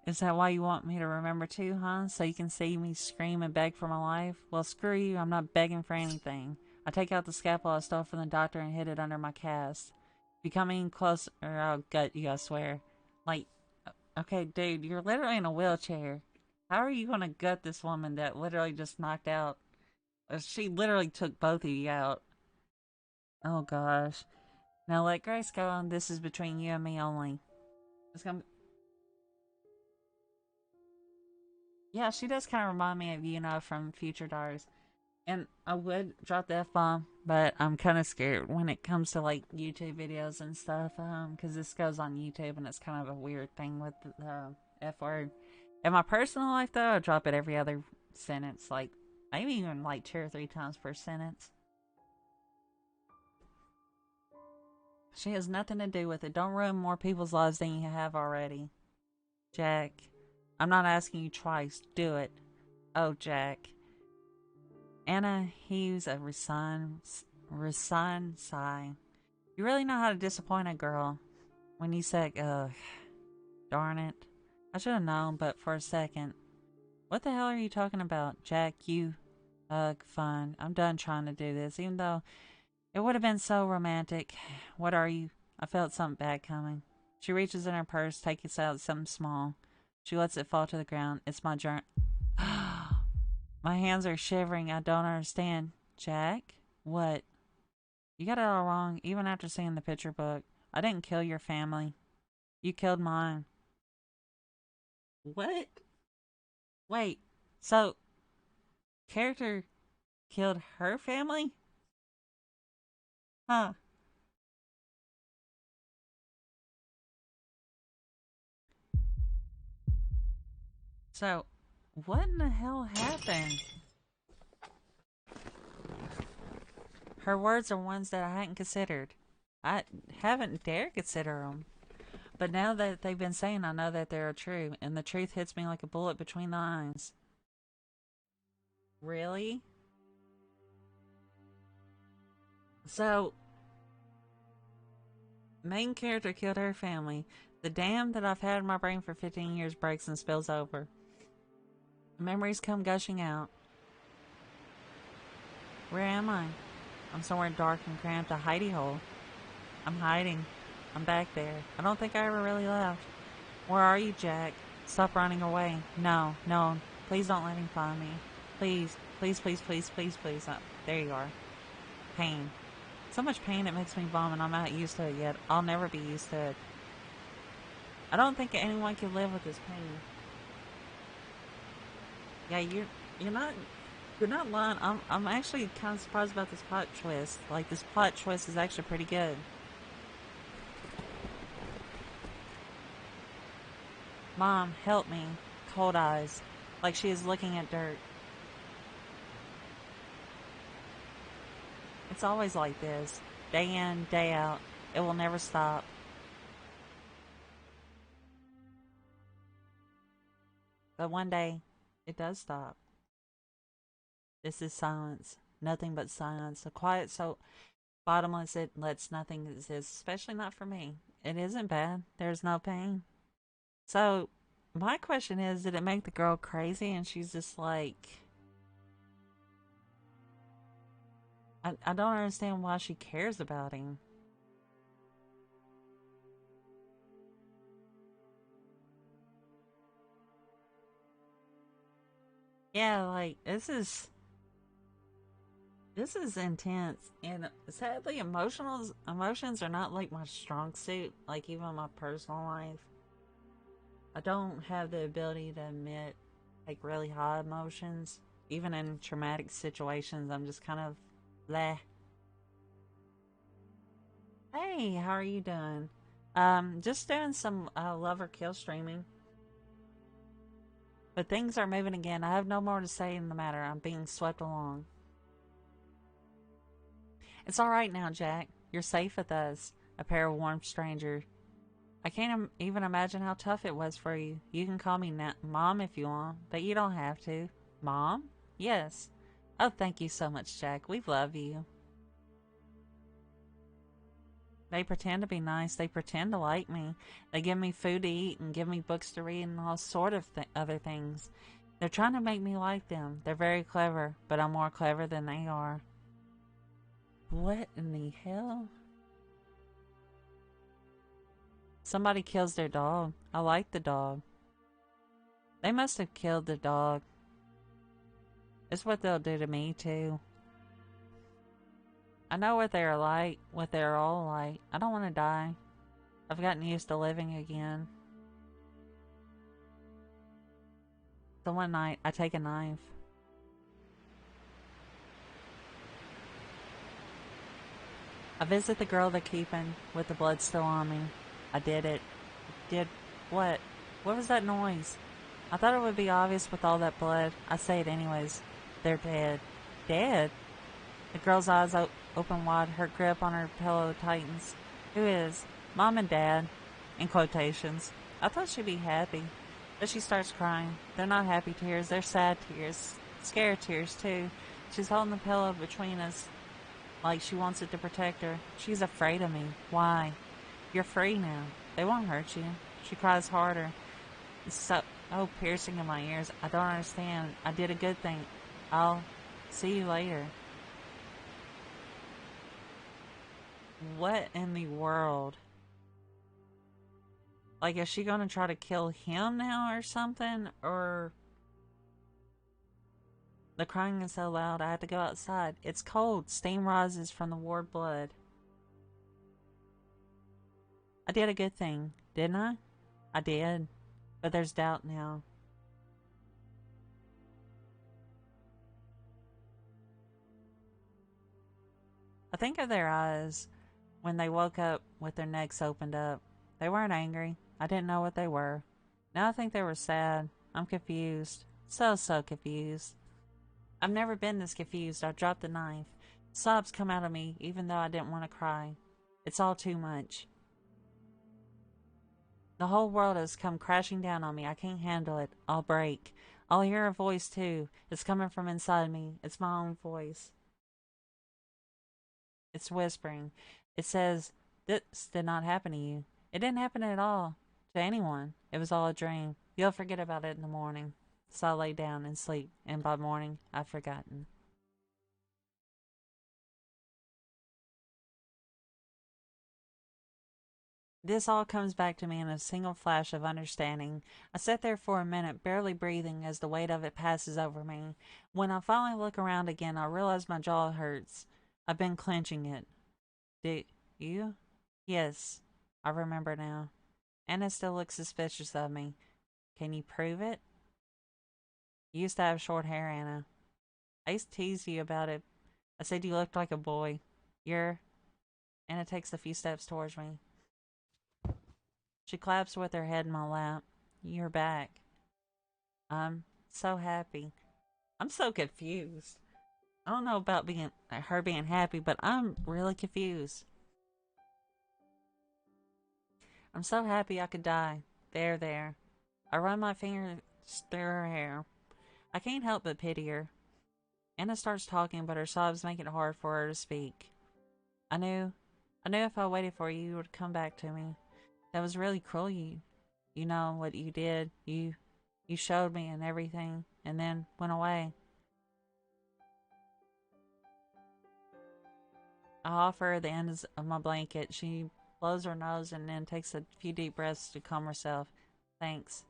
Is that why you want me to remember too, huh? So you can see me scream and beg for my life? Well, screw you. I'm not begging for anything. I take out the scalpel I stole from the doctor and hid it under my cast. If you come in close, or I'll gut you, I swear. Like, okay, dude, you're literally in a wheelchair. How are you going to gut this woman that literally just knocked out? She literally took both of you out. Oh, gosh. Now let Grace go on. This is between you and me only. It's gonna... Yeah, she does kind of remind me of Yuna from Future Daughters. And I would drop the F-bomb, but I'm kind of scared when it comes to, like, YouTube videos and stuff, because this goes on YouTube, and it's kind of a weird thing with the F-word. In my personal life, though, I drop it every other sentence, like, maybe even, like, 2 or 3 times per sentence. She has nothing to do with it. Don't ruin more people's lives than you have already. Jack, I'm not asking you twice. Do it. Oh, Jack. Anna heaves a resigned sigh. You really know how to disappoint a girl. When you said, ugh, darn it. I should have known, but for a second. What the hell are you talking about, Jack? You, ugh, fine. I'm done trying to do this, even though it would have been so romantic. What are you? I felt something bad coming. She reaches in her purse, takes out something small. She lets it fall to the ground. It's my journal. My hands are shivering. I don't understand. Jack? What? You got it all wrong, even after seeing the picture book. I didn't kill your family. You killed mine. What? Wait, so, character killed her family? Huh. So, what in the hell happened? Her words are ones that I hadn't considered. I haven't dared consider them. But now that they've been saying, I know that they're true, and the truth hits me like a bullet between the eyes. Really? So, main character killed her family. The dam that I've had in my brain for 15 years breaks and spills over. Memories come gushing out. Where am I? I'm somewhere dark and cramped, a hidey hole. I'm hiding. I'm back there. I don't think I ever really left. Where are you, Jack? Stop running away. No, no. Please don't let him find me. Please, please, please, please, please, please. There you are. Pain. So much pain it makes me vomit. I'm not used to it yet. I'll never be used to it. I don't think anyone can live with this pain. Yeah, you're not lying. I'm actually kind of surprised about this plot twist. Like, this plot twist is actually pretty good. Mom, help me. Cold eyes. Like she is looking at dirt. It's always like this. Day in, day out. It will never stop. But one day, it does stop. This is silence. Nothing but silence. A quiet so bottomless it lets nothing exist, especially not for me. It isn't bad. There's no pain. So, my question is, did it make the girl crazy and she's just like, I don't understand why she cares about him. Yeah, like, this is intense, and sadly, emotions are not like my strong suit. Like even my personal life, I don't have the ability to admit like really high emotions. Even in traumatic situations, I'm just kind of bleh. Hey, how are you doing? Just doing some love or kill streaming. But things are moving again. I have no more to say in the matter. I'm being swept along. It's all right now, Jack. You're safe with us, a pair of warm strangers. I can't even imagine how tough it was for you. You can call me Mom if you want, but you don't have to. Mom? Yes. Oh, thank you so much, Jack. We love you. They pretend to be nice. They pretend to like me. They give me food to eat and give me books to read and all sort of other things. They're trying to make me like them. They're very clever, but I'm more clever than they are. What in the hell? Somebody kills their dog. I like the dog. They must have killed the dog. It's what they'll do to me, too. I know what they're like, what they're all like. I don't want to die. I've gotten used to living again. So one night, I take a knife. I visit the girl they're keeping, with the blood still on me. I did it. Did what? What was that noise? I thought it would be obvious with all that blood. I say it anyways. They're dead. Dead? The girl's eyes open wide, her grip on her pillow tightens. Who is? Mom and Dad. In quotations. I thought she'd be happy. But she starts crying. They're not happy tears, they're sad tears. Scared tears, too. She's holding the pillow between us like she wants it to protect her. She's afraid of me. Why? You're free now. They won't hurt you. She cries harder. It's so piercing in my ears. I don't understand. I did a good thing. I'll see you later. What in the world? Like, is she gonna try to kill him now or something? Or... The crying is so loud, I have to go outside. It's cold. Steam rises from the warm blood. I did a good thing, didn't I? I did. But there's doubt now. I think of their eyes when they woke up with their necks opened up. They weren't angry. I didn't know what they were. Now I think they were sad. I'm confused. So confused. I've never been this confused. I dropped the knife. Sobs come out of me even though I didn't want to cry. It's all too much. The whole world has come crashing down on me. I can't handle it. I'll break. I'll hear a voice too. It's coming from inside me. It's my own voice. It's whispering. It says, this did not happen to you. It didn't happen at all. To anyone. It was all a dream. You'll forget about it in the morning. So I lay down and sleep, and by morning, I've forgotten. This all comes back to me in a single flash of understanding. I sit there for a minute, barely breathing as the weight of it passes over me. When I finally look around again, I realize my jaw hurts. I've been clenching it. Do you? Yes, I remember now. Anna still looks suspicious of me. Can you prove it? You used to have short hair, Anna. I used to tease you about it. I said you looked like a boy. You're... Anna takes a few steps towards me. She claps with her head in my lap. You're back. I'm so happy. I'm so confused. I don't know about her being happy, but I'm really confused. I'm so happy I could die. There. I run my fingers through her hair. I can't help but pity her. Anna starts talking, but her sobs make it hard for her to speak. I knew, I knew if I waited for you, you would come back to me. That was really cruel. You know what you did. You showed me and everything, and then went away. I offer her the ends of my blanket. She blows her nose and then takes a few deep breaths to calm herself. Thanks.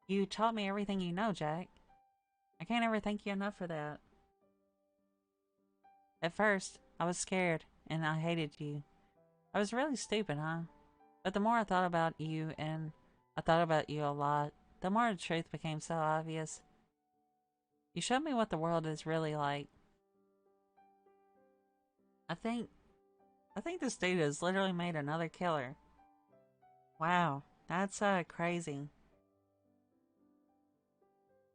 You taught me everything you know, Jack. I can't ever thank you enough for that. At first, I was scared, and I hated you. I was really stupid, huh? But the more I thought about you, and I thought about you a lot, the more the truth became so obvious. You showed me what the world is really like. I think I think this dude has literally made another killer. Wow, that's crazy.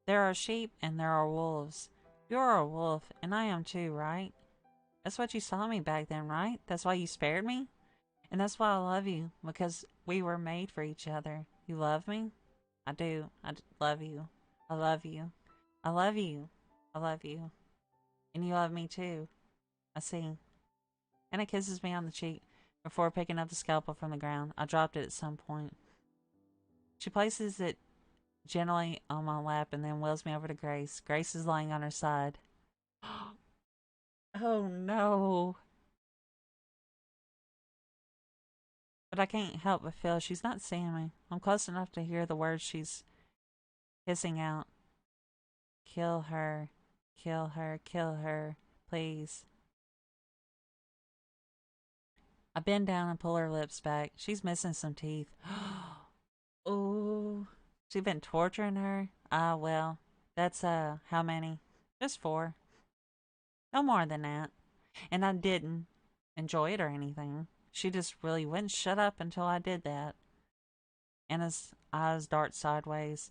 There are sheep and there are wolves. You're a wolf, and I am too, right? That's what you saw me back then, right? That's why you spared me? And that's why I love you, because we were made for each other. You love me? I do. Love you. I love you. I love you. I love you. And you love me too. I see. Anna kisses me on the cheek before picking up the scalpel from the ground. I dropped it at some point. She places it gently on my lap and then wheels me over to Grace. Grace is lying on her side. Oh no. But I can't help but feel she's not seeing me. I'm close enough to hear the words she's hissing out. Kill her. Kill her. Kill her. Please. I bend down and pull her lips back. She's missing some teeth. Oh. She's been torturing her? Ah, well. That's, how many? Just 4. No more than that. And I didn't enjoy it or anything. She just really wouldn't shut up until I did that. Anna's eyes dart sideways.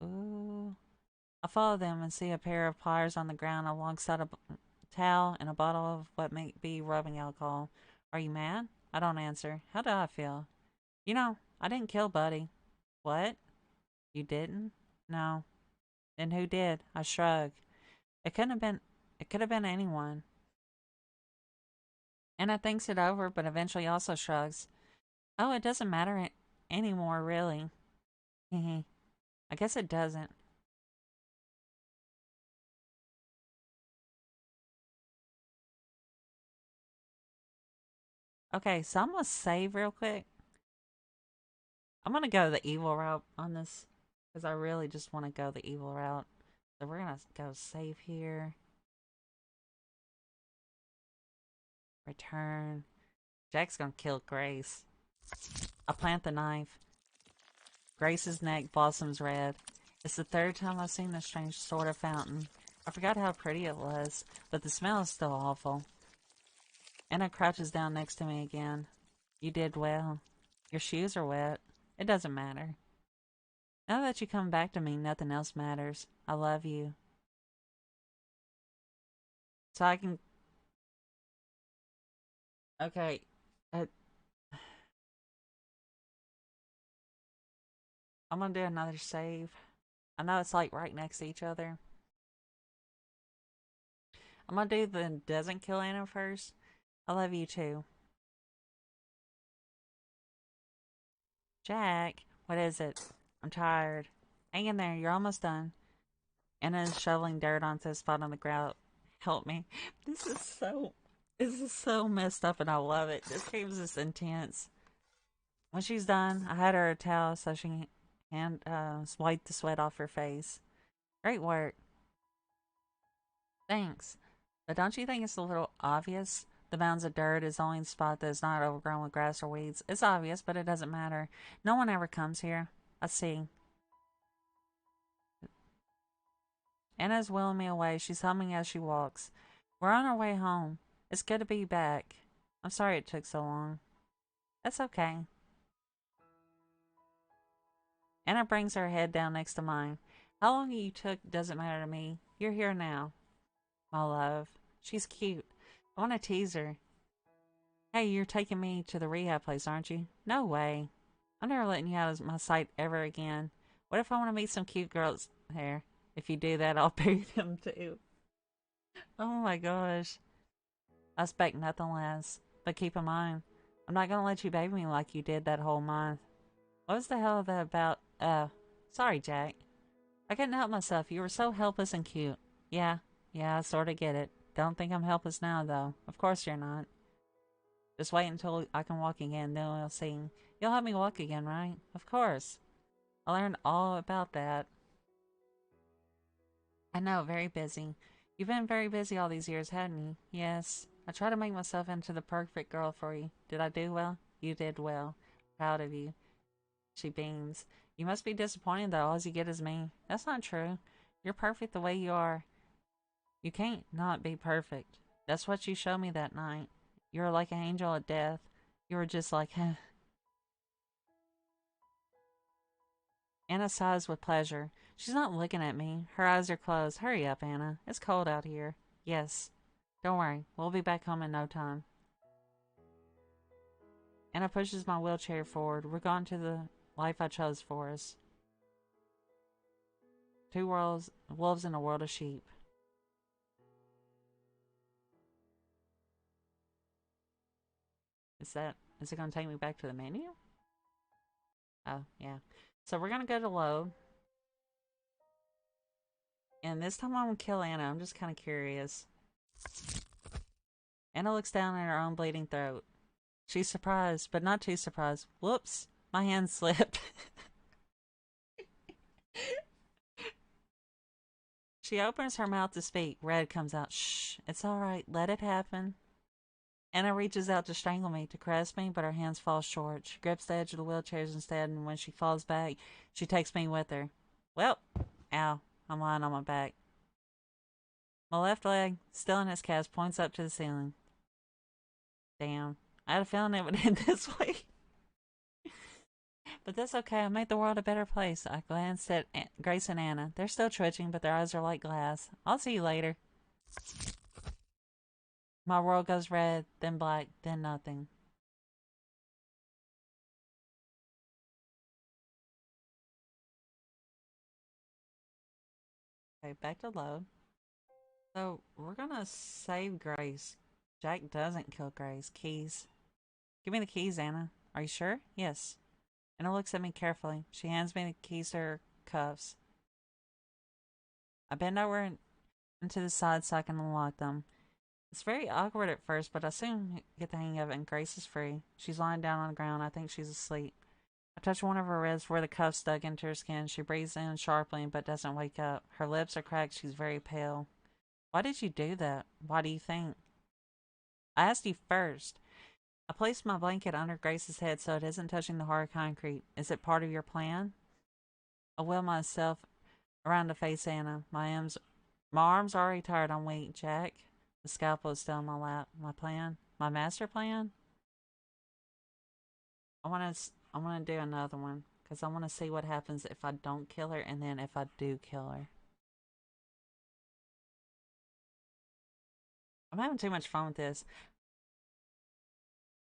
Ooh. I follow them and see a pair of pliers on the ground alongside a towel and a bottle of what may be rubbing alcohol. Are you mad? I don't answer. How do I feel? You know, I didn't kill Buddy. What? You didn't? No. Then who did? I shrug. It couldn't have been. It could have been anyone. Anna thinks it over, but eventually also shrugs. Oh, it doesn't matter anymore, really. Hehe. I guess it doesn't. Okay, so I'm gonna save real quick. I'm gonna go the evil route on this because I really just want to go the evil route. So we're gonna go save here. Return. Jack's gonna kill Grace. I plant the knife. Grace's neck blossoms red. It's the 3rd time I've seen this strange sort of fountain. I forgot how pretty it was, but the smell is still awful. Anna crouches down next to me again. You did well. Your shoes are wet. It doesn't matter. Now that you come back to me, nothing else matters. I love you. So I can... Okay. Uh, I'm gonna do another save. I know it's like right next to each other. I'm gonna do the doesn't kill Anna first. I love you too. Jack, what is it? I'm tired. Hang in there, you're almost done. Anna is shoveling dirt onto a spot on the ground. Help me. This is so messed up and I love it. This game is just intense. When she's done, I had her a towel so she can wipe the sweat off her face. Great work. Thanks. But don't you think it's a little obvious? The mounds of dirt is the only spot that is not overgrown with grass or weeds. It's obvious, but it doesn't matter. No one ever comes here. I see. Anna's wheeling me away. She's humming as she walks. We're on our way home. It's good to be back. I'm sorry it took so long. That's okay. Anna brings her head down next to mine. How long you took doesn't matter to me. You're here now. My love. She's cute. I want to tease her. Hey, you're taking me to the rehab place, aren't you? No way. I'm never letting you out of my sight ever again. What if I want to meet some cute girls here? If you do that, I'll pay them too. Oh my gosh. I expect nothing less. But keep in mind, I'm not gonna let you baby me like you did that whole month. What was the hell of that about? Sorry, Jack. I couldn't help myself. You were so helpless and cute. Yeah, I sorta get it. Don't think I'm helpless now, though. Of course you're not. Just wait until I can walk again, then we'll see. You'll help me walk again, right? Of course. I learned all about that. I know, very busy. You've been very busy all these years, hadn't you? Yes. I try to make myself into the perfect girl for you. Did I do well? You did well. Proud of you. She beams. You must be disappointed though, all you get is me. That's not true. You're perfect the way you are. You can't not be perfect. That's what you showed me that night. You were like an angel of death. You were just like, huh. Anna sighs with pleasure. She's not looking at me. Her eyes are closed. Hurry up, Anna. It's cold out here. Yes. Don't worry. We'll be back home in no time. Anna pushes my wheelchair forward. We're going to the life I chose for us. Two worlds, wolves in a world of sheep. Is it going to take me back to the menu? Oh, yeah. So we're going to go to load. And this time I'm going to kill Anna. I'm just kind of curious. Anna looks down at her own bleeding throat. She's surprised, but not too surprised. Whoops. My hand slipped. She opens her mouth to speak. Red comes out. Shh. It's all right. Let it happen. Anna reaches out to strangle me, to caress me, but her hands fall short. She grips the edge of the wheelchairs instead, and when she falls back, she takes me with her. Well, ow. I'm lying on my back. My left leg, still in its cast, points up to the ceiling. Damn. I had a feeling it would end this way. But that's okay. I made the world a better place. I glanced at Grace and Anna. They're still twitching, but their eyes are like glass. I'll see you later. My world goes red, then black, then nothing. Okay, back to load. So, we're gonna save Grace. Jack doesn't kill Grace. Keys. Give me the keys, Anna. Are you sure? Yes. Anna looks at me carefully. She hands me the keys to her cuffs. I bend over into the side so I can unlock them. It's very awkward at first, but I soon get the hang of it and Grace is free. She's lying down on the ground. I think she's asleep. I touch one of her ribs where the cuffs dug into her skin. She breathes in sharply but doesn't wake up. Her lips are cracked. She's very pale. Why did you do that? Why do you think? I asked you first. I placed my blanket under Grace's head so it isn't touching the hard concrete. Is it part of your plan? I wheel myself around to face Anna. My arms are already tired. I'm weak, Jack. The scalpel is still in my lap. My plan? My master plan? I want to do another one because I want to see what happens if I don't kill her and then if I do kill her. I'm having too much fun with this.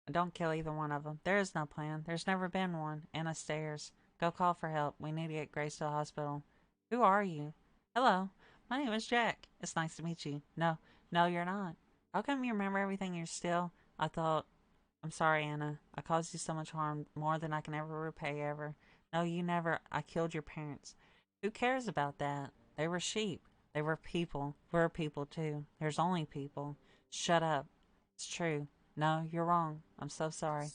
I don't kill either one of them. There is no plan. There's never been one. Anna stares. Go call for help. We need to get Grace to the hospital. Who are you? Hello. My name is Jack. It's nice to meet you. No, you're not. How come you remember everything? You're still. I thought. I'm sorry, Anna. I caused you so much harm, more than I can ever repay ever. No, you never. I killed your parents. Who cares about that? They were sheep. They were people. We're people too. There's only people. Shut up. It's true. No, you're wrong. I'm so sorry.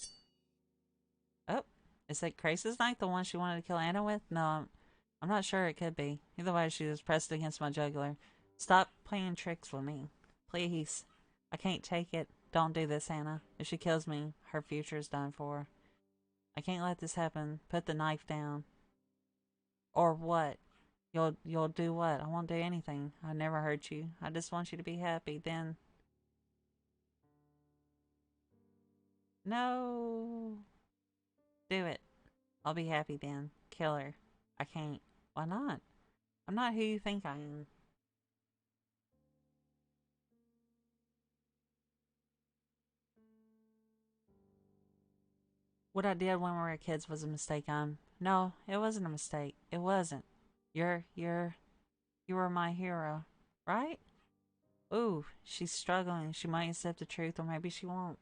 Oh, is that Grace's knife the one she wanted to kill Anna with? No, I'm not sure. It could be. Either way, she was pressed against my jugular. Stop playing tricks with me. Please. I can't take it. Don't do this, Anna. If she kills me, her future is done for. I can't let this happen. Put the knife down. Or what? You'll do what? I won't do anything. I never hurt you. I just want you to be happy. Then no. Do it. I'll be happy then. Kill her. I can't. Why not? I'm not who you think I am. What I did when we were kids was a mistake. No, it wasn't a mistake. It wasn't. You were my hero, right? Ooh, she's struggling. She might accept the truth, or maybe she won't.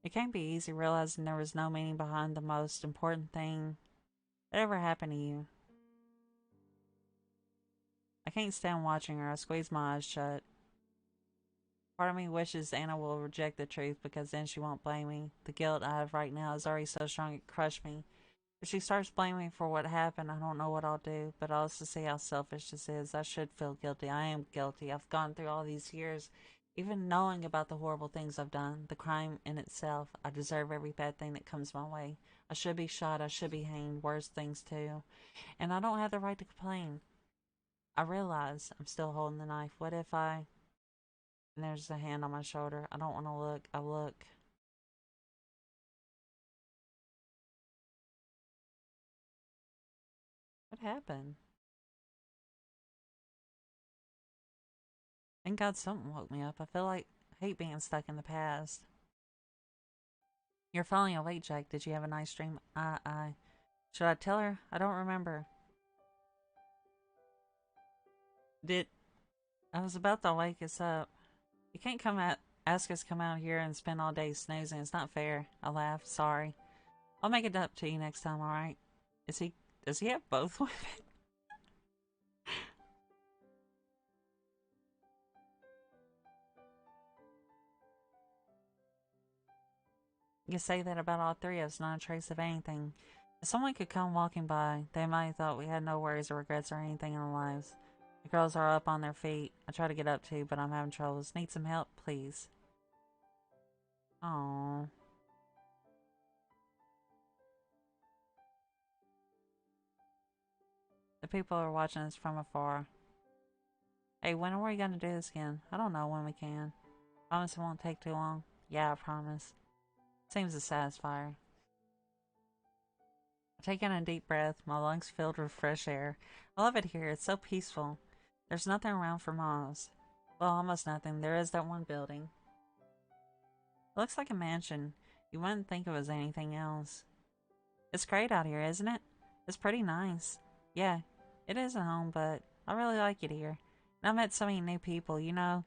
It can't be easy realizing there was no meaning behind the most important thing that ever happened to you. I can't stand watching her. I squeeze my eyes shut. Part of me wishes Anna will reject the truth because then she won't blame me. The guilt I have right now is already so strong it crushed me. If she starts blaming me for what happened, I don't know what I'll do, but I'll also see how selfish this is. I should feel guilty. I am guilty. I've gone through all these years, even knowing about the horrible things I've done, the crime in itself. I deserve every bad thing that comes my way. I should be shot. I should be hanged. Worse things too. And I don't have the right to complain. I realize I'm still holding the knife. What if I... And there's a hand on my shoulder. I don't want to look. I look. What happened? Thank God something woke me up. I feel like I hate being stuck in the past. You're falling awake, Jack. Did you have a nice dream? Should I tell her? I don't remember. Did... I was about to wake us up. You can't ask us to come out here and spend all day snoozing. It's not fair. I laughed. Sorry. I'll make it up to you next time, alright? Does he have both women? You say that about all three of us, not a trace of anything. If someone could come walking by, they might have thought we had no worries or regrets or anything in our lives. The girls are up on their feet. I try to get up too, but I'm having troubles. Need some help, please? Oh, the people are watching us from afar. Hey, when are we gonna do this again? I don't know when we can. Promise it won't take too long. Yeah, I promise. Seems a satisfier. I take in a deep breath, my lungs filled with fresh air. I love it here. It's so peaceful. There's nothing around for miles. Well, almost nothing. There is that one building. It looks like a mansion. You wouldn't think it was anything else. It's great out here, isn't it? It's pretty nice. Yeah, it is a home, but I really like it here. And I met so many new people, you know.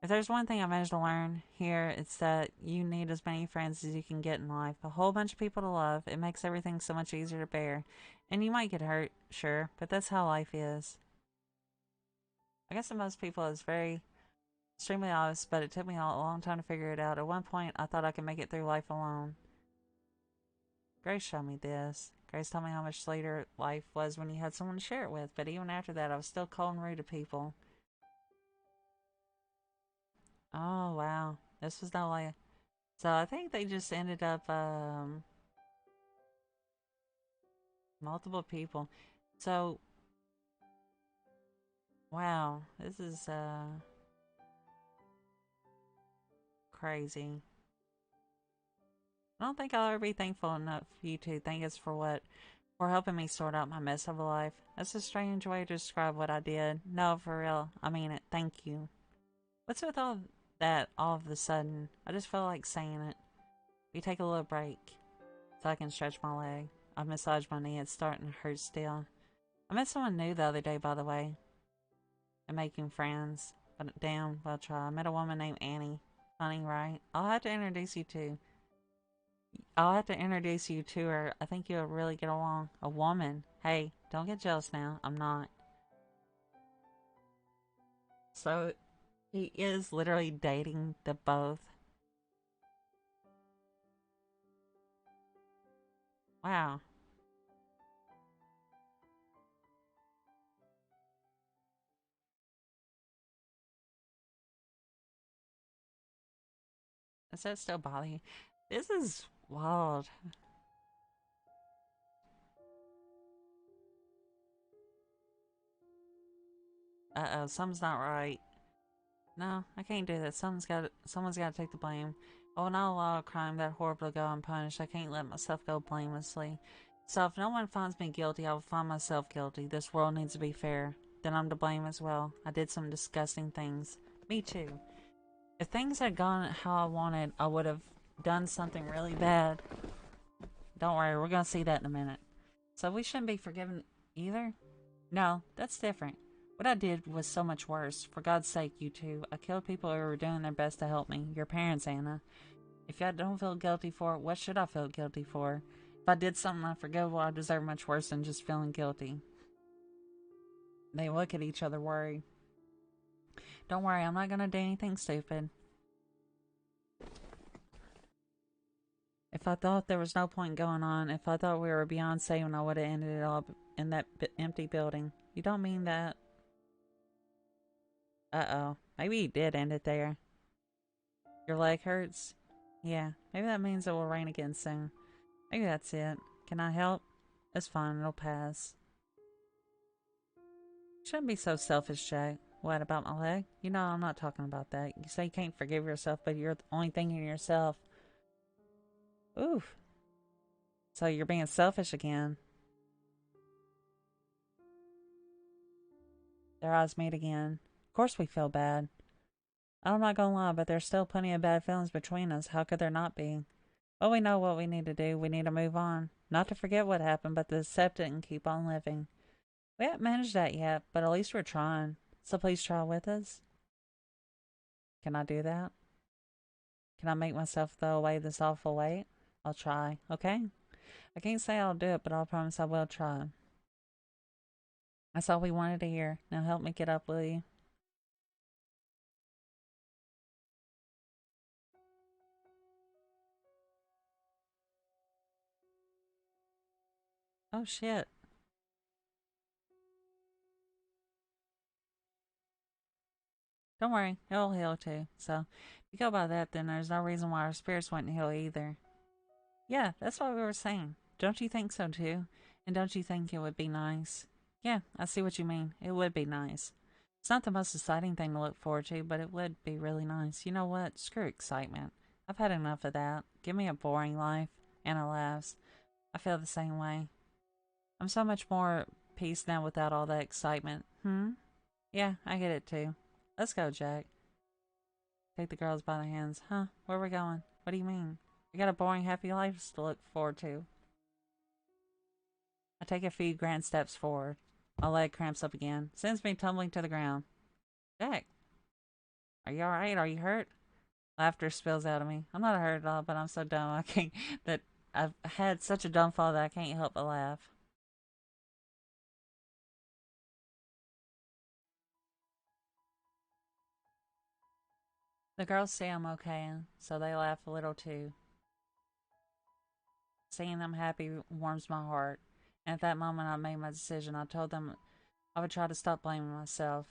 If there's one thing I managed to learn here, it's that you need as many friends as you can get in life. A whole bunch of people to love. It makes everything so much easier to bear. And you might get hurt, sure, but that's how life is. I guess to most people it's very extremely obvious, but it took me a long time to figure it out. At one point, I thought I could make it through life alone. Grace showed me this. Grace told me how much sweeter life was when you had someone to share it with, but even after that, I was still cold and rude to people. Oh, wow. This was not like... So I think they just ended up, multiple people. So, wow. This is, crazy. I don't think I'll ever be thankful enough for you two. Thank us for what? For helping me sort out my mess of a life. That's a strange way to describe what I did. No, for real. I mean it. Thank you. What's with all that all of a sudden? I just felt like saying it. We take a little break so I can stretch my leg. I massage my knee. It's starting to hurt still. I met someone new the other day, by the way. And making friends. But damn, well try. I met a woman named Annie. Funny, right? I'll have to introduce you to her. I think you'll really get along. A woman. Hey, don't get jealous now. I'm not. So, he is literally dating the both. Wow. Does that still bother you? This is wild. Uh-oh, something's not right. No, I can't do that. Someone's got to take the blame. I will not allow a crime that horrible to go unpunished. I can't let myself go blamelessly. So if no one finds me guilty, I will find myself guilty. This world needs to be fair. Then I'm to blame as well. I did some disgusting things. Me too. If things had gone how I wanted, I would have done something really bad. Don't worry, we're gonna see that in a minute. So we shouldn't be forgiven either? No, that's different. What I did was so much worse. For God's sake, you two. I killed people who were doing their best to help me. Your parents, Anna. If I don't feel guilty for it, what should I feel guilty for? If I did something unforgivable, I deserve much worse than just feeling guilty. They look at each other worried. Don't worry, I'm not gonna do anything stupid. If I thought there was no point going on, if I thought we were beyond saving, I would have ended it all in that empty building. You don't mean that? Uh-oh. Maybe he did end it there. Your leg hurts? Yeah, maybe that means it will rain again soon. Maybe that's it. Can I help? It's fine, it'll pass. Shouldn't be so selfish, Jack. What, about my leg? You know, I'm not talking about that. You say you can't forgive yourself, but you're only thinking of yourself. Oof. So you're being selfish again. Their eyes meet again. Of course we feel bad. I'm not gonna lie, but there's still plenty of bad feelings between us. How could there not be? Well, we know what we need to do. We need to move on. Not to forget what happened, but to accept it and keep on living. We haven't managed that yet, but at least we're trying. So please try with us. Can I do that? Can I make myself throw away this awful weight? I'll try, okay? I can't say I'll do it, but I'll promise I will try. That's all we wanted to hear. Now help me get up, will you? Oh, shit. Don't worry, it'll heal too. So, if you go by that, then there's no reason why our spirits wouldn't heal either. Yeah, that's what we were saying. Don't you think so too? And don't you think it would be nice? Yeah, I see what you mean. It would be nice. It's not the most exciting thing to look forward to, but it would be really nice. You know what? Screw excitement. I've had enough of that. Give me a boring life. Anna laughs. I feel the same way. I'm so much more peace now without all that excitement. Hmm? Yeah, I get it too. Let's go, Jack. Take the girls by the hands. Huh? Where are we going? What do you mean? We got a boring, happy life to look forward to. I take a few grand steps forward. My leg cramps up again. Sends me tumbling to the ground. Jack, are you alright? Are you hurt? Laughter spills out of me. I'm not hurt at all, but I'm so dumb I can't that I've had such a dumb fall that I can't help but laugh. The girls say I'm okay, so they laugh a little too. Seeing them happy warms my heart. And at that moment I made my decision. I told them I would try to stop blaming myself.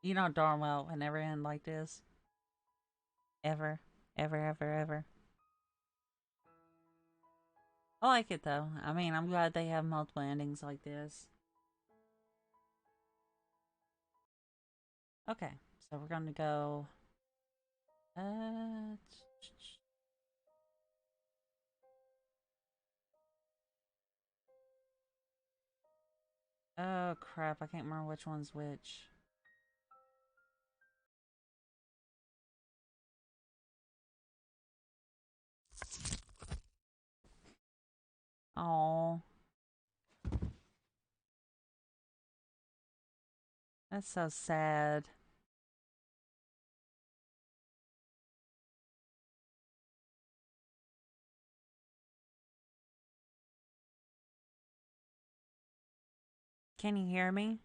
You know darn well it never end like this. Ever. Ever, ever, ever. I like it though. I mean, I'm glad they have multiple endings like this. Okay, so we're gonna go. Uh, oh crap! I can't remember which one's which. Oh, that's so sad. Can you hear me?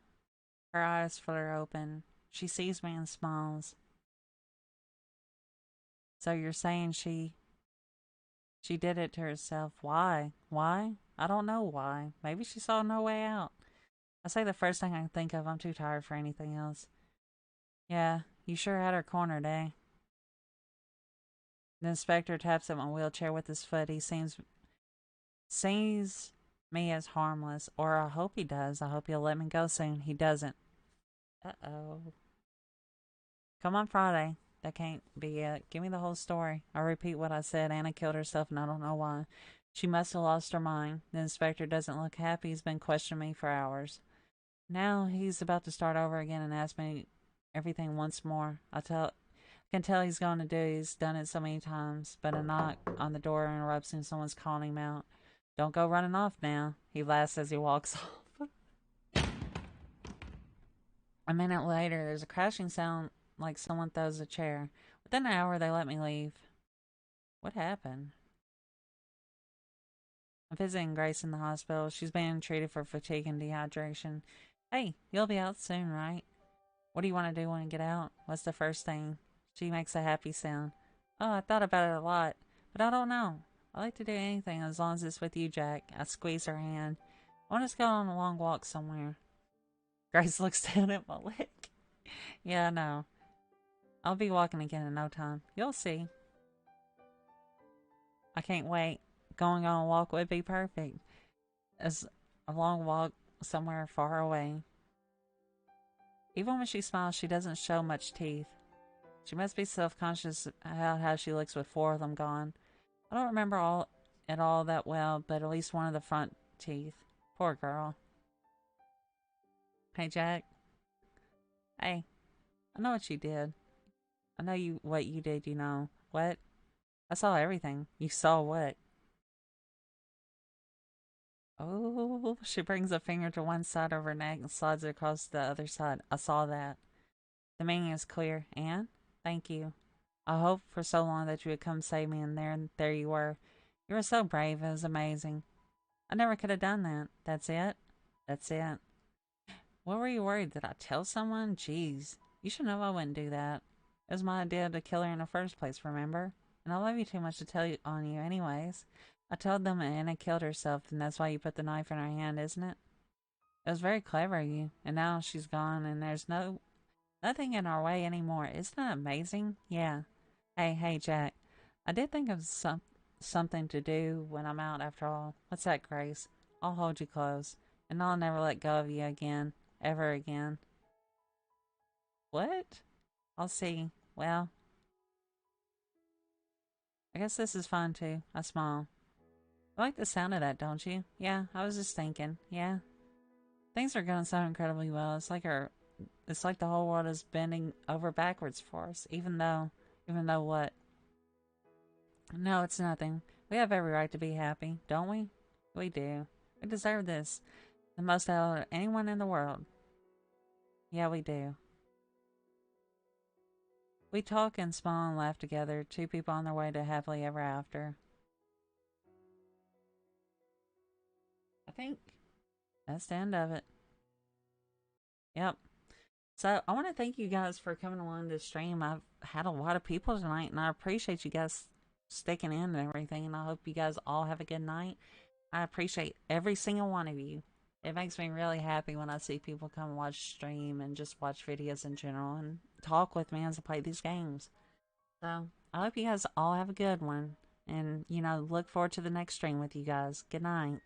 Her eyes flutter open. She sees me and smiles. So you're saying she did it to herself? Why? Why? I don't know why. Maybe she saw no way out. I say the first thing I can think of. I'm too tired for anything else. Yeah, you sure had her cornered, eh? The inspector taps at my wheelchair with his foot. He sees me as harmless, or I hope he does. I hope he'll let me go soon. He doesn't. Uh-oh. Come on Friday. That can't be it. Give me the whole story. I repeat what I said. Anna killed herself and I don't know why. She must have lost her mind. The inspector doesn't look happy. He's been questioning me for hours. Now he's about to start over again and ask me everything once more. I Can tell he's going to do. He's done it so many times, but a knock on the door interrupts him. Someone's calling him out. Don't go running off now. He laughs as he walks off. A minute later, there's a crashing sound like someone throws a chair. Within an hour, they let me leave. What happened? I'm visiting Grace in the hospital. She's being treated for fatigue and dehydration. Hey, you'll be out soon, right? What do you want to do when you get out? What's the first thing? She makes a happy sound. Oh, I thought about it a lot, but I don't know. I like to do anything as long as it's with you, Jack. I squeeze her hand. I want us to go on a long walk somewhere. Grace looks down at my leg. Yeah, I know. I'll be walking again in no time. You'll see. I can't wait. Going on a walk would be perfect. As a long walk somewhere far away. Even when she smiles, she doesn't show much teeth. She must be self-conscious about how she looks with 4 of them gone. I don't remember all that well, but at least one of the front teeth. Poor girl. Hey, Jack. Hey, I know what you did. I know what you did, you know. What? I saw everything. You saw what? Oh, she brings a finger to one side of her neck and slides it across the other side. I saw that. The meaning is clear. Anne, thank you. I hoped for so long that you would come save me, and there you were. You were so brave. It was amazing. I never could have done that. That's it? That's it. What were you worried? Did I tell someone? Jeez. You should know I wouldn't do that. It was my idea to kill her in the first place, remember? And I love you too much to tell you on you anyways. I told them Anna killed herself, and that's why you put the knife in her hand, isn't it? It was very clever of you, and now she's gone, and there's nothing in our way anymore. Isn't that amazing? Yeah. Hey, Jack. I did think of something to do when I'm out after all. What's that, Grace? I'll hold you close, and I'll never let go of you again. Ever again. What? I'll see. Well, I guess this is fun too. I smile. I like the sound of that, don't you? Yeah, I was just thinking. Yeah. Things are going so incredibly well. It's like the whole world is bending over backwards for us, even though what? No, it's nothing. We have every right to be happy, don't we? We do. We deserve this. The most out of anyone in the world. Yeah, we do. We talk and smile and laugh together, 2 people on their way to happily ever after. I think that's the end of it. Yep. So I want to thank you guys for coming along to stream. I've had a lot of people tonight, and I appreciate you guys sticking in and everything. And I hope you guys all have a good night. I appreciate every single one of you. It makes me really happy when I see people come watch stream and just watch videos in general and talk with me as I play these games. So I hope you guys all have a good one. And, look forward to the next stream with you guys. Good night.